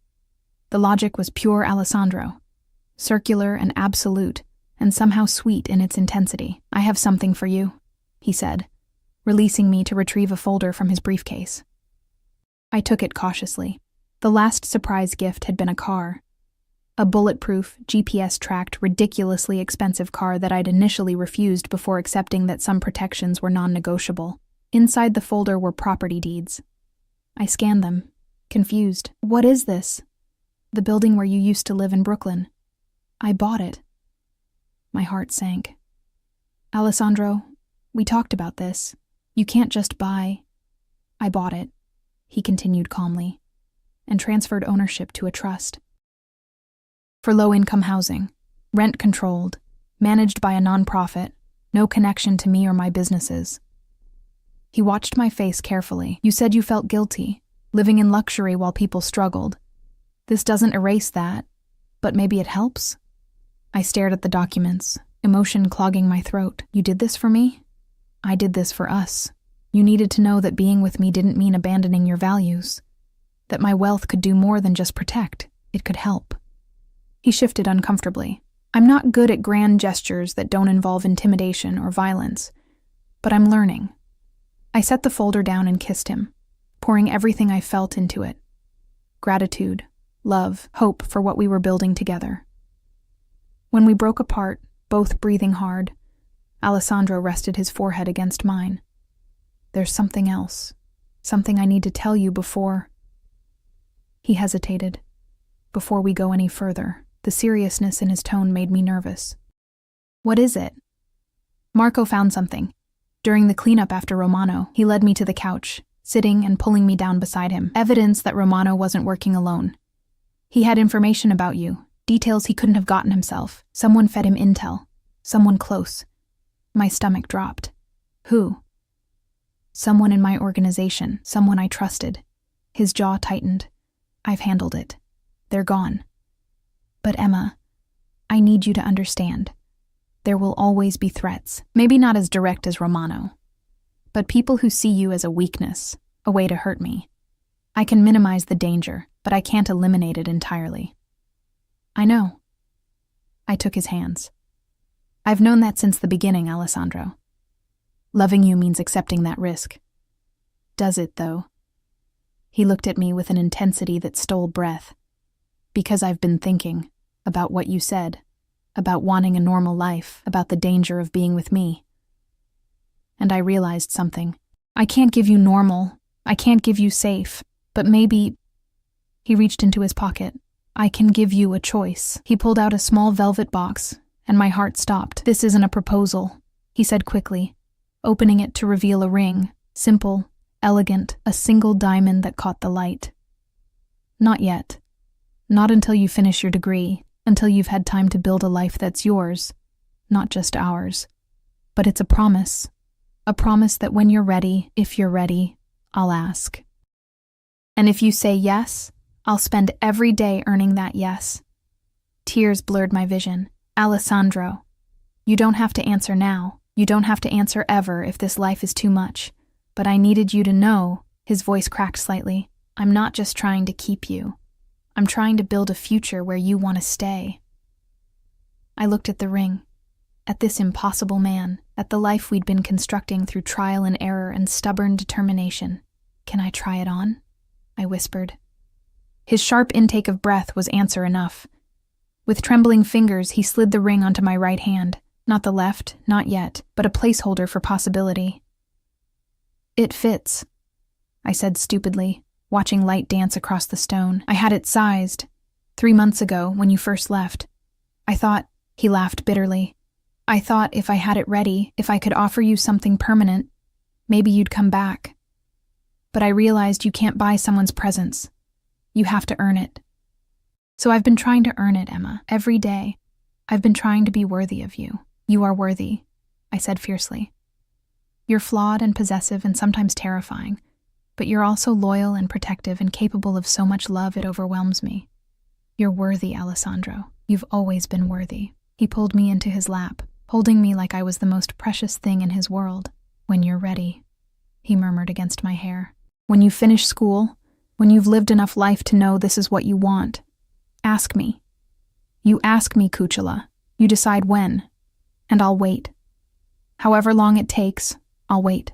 The logic was pure Alessandro. Circular and absolute, and somehow sweet in its intensity. I have something for you, he said, releasing me to retrieve a folder from his briefcase. I took it cautiously. The last surprise gift had been a car. A bulletproof, GPS-tracked, ridiculously expensive car that I'd initially refused before accepting that some protections were non-negotiable. Inside the folder were property deeds. I scanned them, confused. What is this? The building where you used to live in Brooklyn. I bought it. My heart sank. Alessandro, we talked about this. You can't just buy. I bought it, he continued calmly, and transferred ownership to a trust. For low-income housing, rent-controlled, managed by a nonprofit, no connection to me or my businesses. He watched my face carefully. You said you felt guilty, living in luxury while people struggled. This doesn't erase that, but maybe it helps? I stared at the documents, emotion clogging my throat. You did this for me? I did this for us. You needed to know that being with me didn't mean abandoning your values, that my wealth could do more than just protect, it could help. He shifted uncomfortably. I'm not good at grand gestures that don't involve intimidation or violence, but I'm learning. I set the folder down and kissed him, pouring everything I felt into it. Gratitude, love, hope for what we were building together. When we broke apart, both breathing hard, Alessandro rested his forehead against mine. There's something else, something I need to tell you before... He hesitated. Before we go any further, the seriousness in his tone made me nervous. What is it? Marco found something. During the cleanup after Romano, he led me to the couch, sitting and pulling me down beside him, evidence that Romano wasn't working alone. He had information about you, details he couldn't have gotten himself. Someone fed him intel. Someone close. My stomach dropped. Who? Someone in my organization, someone I trusted. His jaw tightened. I've handled it. They're gone. But Emma, I need you to understand. There will always be threats, maybe not as direct as Romano, but people who see you as a weakness, a way to hurt me. I can minimize the danger, but I can't eliminate it entirely. I know. I took his hands. I've known that since the beginning, Alessandro. Loving you means accepting that risk. Does it, though? He looked at me with an intensity that stole breath. Because I've been thinking about what you said, about wanting a normal life, about the danger of being with me. And I realized something. I can't give you normal. I can't give you safe. But maybe... He reached into his pocket. I can give you a choice. He pulled out a small velvet box, and my heart stopped. This isn't a proposal, he said quickly, opening it to reveal a ring, simple, elegant, a single diamond that caught the light. Not yet. Not until you finish your degree, until you've had time to build a life that's yours, not just ours. But it's a promise that when you're ready, if you're ready, I'll ask. And if you say yes, I'll spend every day earning that yes. Tears blurred my vision. Alessandro, you don't have to answer now. You don't have to answer ever if this life is too much. But I needed you to know, his voice cracked slightly, I'm not just trying to keep you. I'm trying to build a future where you want to stay. I looked at the ring, at this impossible man, at the life we'd been constructing through trial and error and stubborn determination. Can I try it on? I whispered. His sharp intake of breath was answer enough. With trembling fingers, he slid the ring onto my right hand, not the left, not yet, but a placeholder for possibility. It fits, I said stupidly, watching light dance across the stone. I had it sized 3 months ago when you first left. I thought, he laughed bitterly, I thought if I had it ready, if I could offer you something permanent, maybe you'd come back. But I realized you can't buy someone's presence. You have to earn it. So I've been trying to earn it, Emma, every day. I've been trying to be worthy of you. You are worthy, I said fiercely. You're flawed and possessive and sometimes terrifying, But you're also loyal and protective and capable of so much love it overwhelms me. You're worthy, Alessandro. You've always been worthy. He pulled me into his lap, holding me like I was the most precious thing in his world. When you're ready, he murmured against my hair. When you finish school, when you've lived enough life to know this is what you want, ask me. You ask me, Cucciolo. You decide when, and I'll wait. However long it takes, I'll wait.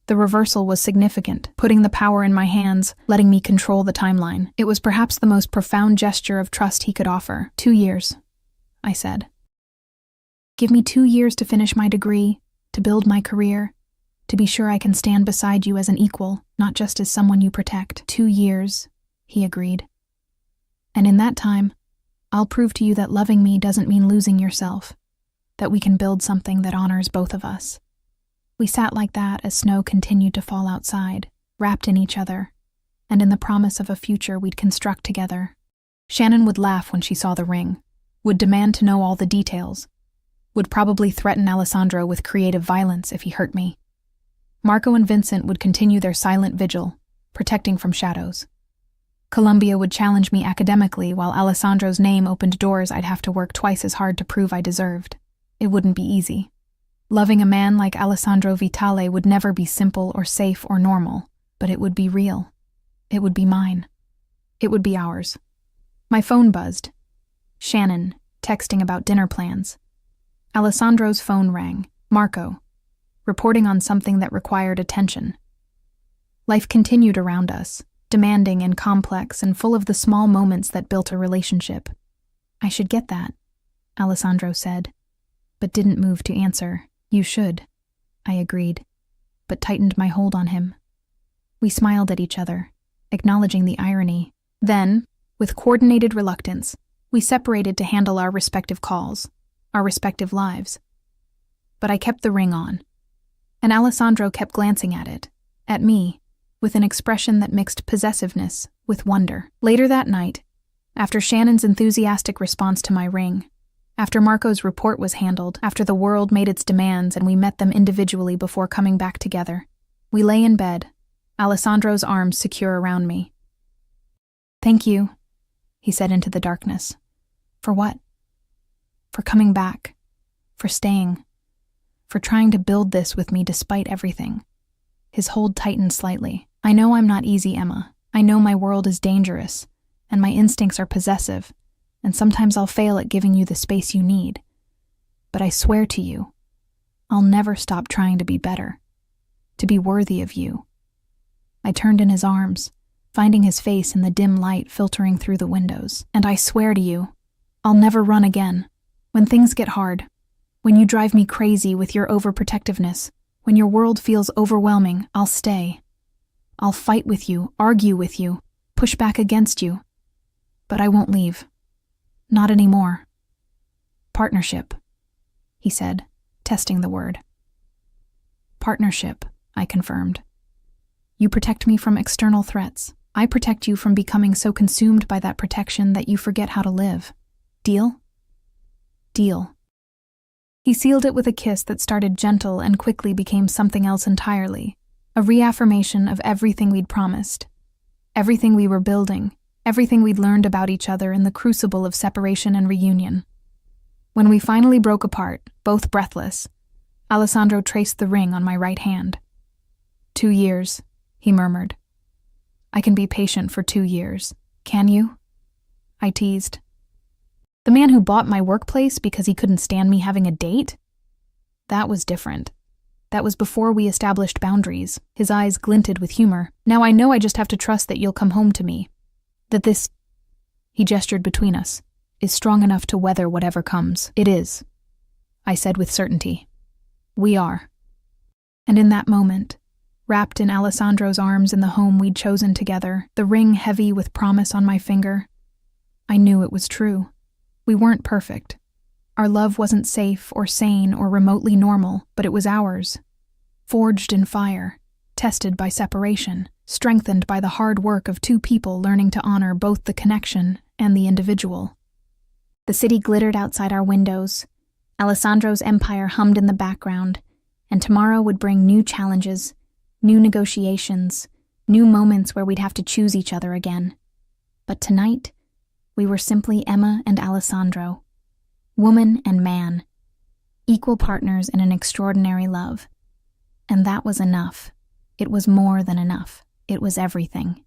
The reversal was significant, putting the power in my hands, letting me control the timeline. It was perhaps the most profound gesture of trust he could offer. 2 years, I said. Give me 2 years to finish my degree, to build my career, to be sure I can stand beside you as an equal, not just as someone you protect. 2 years, he agreed. And in that time, I'll prove to you that loving me doesn't mean losing yourself, that we can build something that honors both of us. We sat like that as snow continued to fall outside, wrapped in each other, and in the promise of a future we'd construct together. Shannon would laugh when she saw the ring, would demand to know all the details, would probably threaten Alessandro with creative violence if he hurt me. Marco and Vincent would continue their silent vigil, protecting from shadows. Columbia would challenge me academically while Alessandro's name opened doors I'd have to work twice as hard to prove I deserved. It wouldn't be easy. Loving a man like Alessandro Vitale would never be simple or safe or normal, but it would be real. It would be mine. It would be ours. My phone buzzed. Shannon, texting about dinner plans. Alessandro's phone rang. Marco, reporting on something that required attention. Life continued around us, demanding and complex and full of the small moments that built a relationship. I should get that, Alessandro said, but didn't move to answer. You should, I agreed, but tightened my hold on him. We smiled at each other, acknowledging the irony. Then, with coordinated reluctance, we separated to handle our respective calls, our respective lives. But I kept the ring on, and Alessandro kept glancing at it, at me, with an expression that mixed possessiveness with wonder. Later that night, after Shannon's enthusiastic response to my ring, after Marco's report was handled, after the world made its demands and we met them individually before coming back together, we lay in bed, Alessandro's arms secure around me. Thank you, he said into the darkness. For what? For coming back, for staying, for trying to build this with me despite everything. His hold tightened slightly. I know I'm not easy, Emma. I know my world is dangerous, and my instincts are possessive, and sometimes I'll fail at giving you the space you need. But I swear to you, I'll never stop trying to be better, to be worthy of you. I turned in his arms, finding his face in the dim light filtering through the windows. And I swear to you, I'll never run again. When things get hard, when you drive me crazy with your overprotectiveness, when your world feels overwhelming, I'll stay. I'll fight with you, argue with you, push back against you. But I won't leave. Not anymore. Partnership, he said, testing the word. Partnership, I confirmed. You protect me from external threats. I protect you from becoming so consumed by that protection that you forget how to live. Deal? Deal. He sealed it with a kiss that started gentle and quickly became something else entirely, a reaffirmation of everything we'd promised, everything we were building, everything we'd learned about each other in the crucible of separation and reunion. When we finally broke apart, both breathless, Alessandro traced the ring on my right hand. 2 years, he murmured. I can be patient for 2 years. Can you? I teased. The man who bought my workplace because he couldn't stand me having a date? That was different. That was before we established boundaries. His eyes glinted with humor. Now I know I just have to trust that you'll come home to me. That this, he gestured between us, is strong enough to weather whatever comes. It is, I said with certainty. We are. And in that moment, wrapped in Alessandro's arms in the home we'd chosen together, the ring heavy with promise on my finger, I knew it was true. We weren't perfect. Our love wasn't safe or sane or remotely normal, but it was ours. Forged in fire, tested by separation, strengthened by the hard work of two people learning to honor both the connection and the individual. The city glittered outside our windows. Alessandro's empire hummed in the background, and tomorrow would bring new challenges, New negotiations, new moments where we'd have to choose each other again. But tonight, we were simply Emma and Alessandro, woman and man, equal partners in an extraordinary love. And that was enough. It was more than enough. It was everything.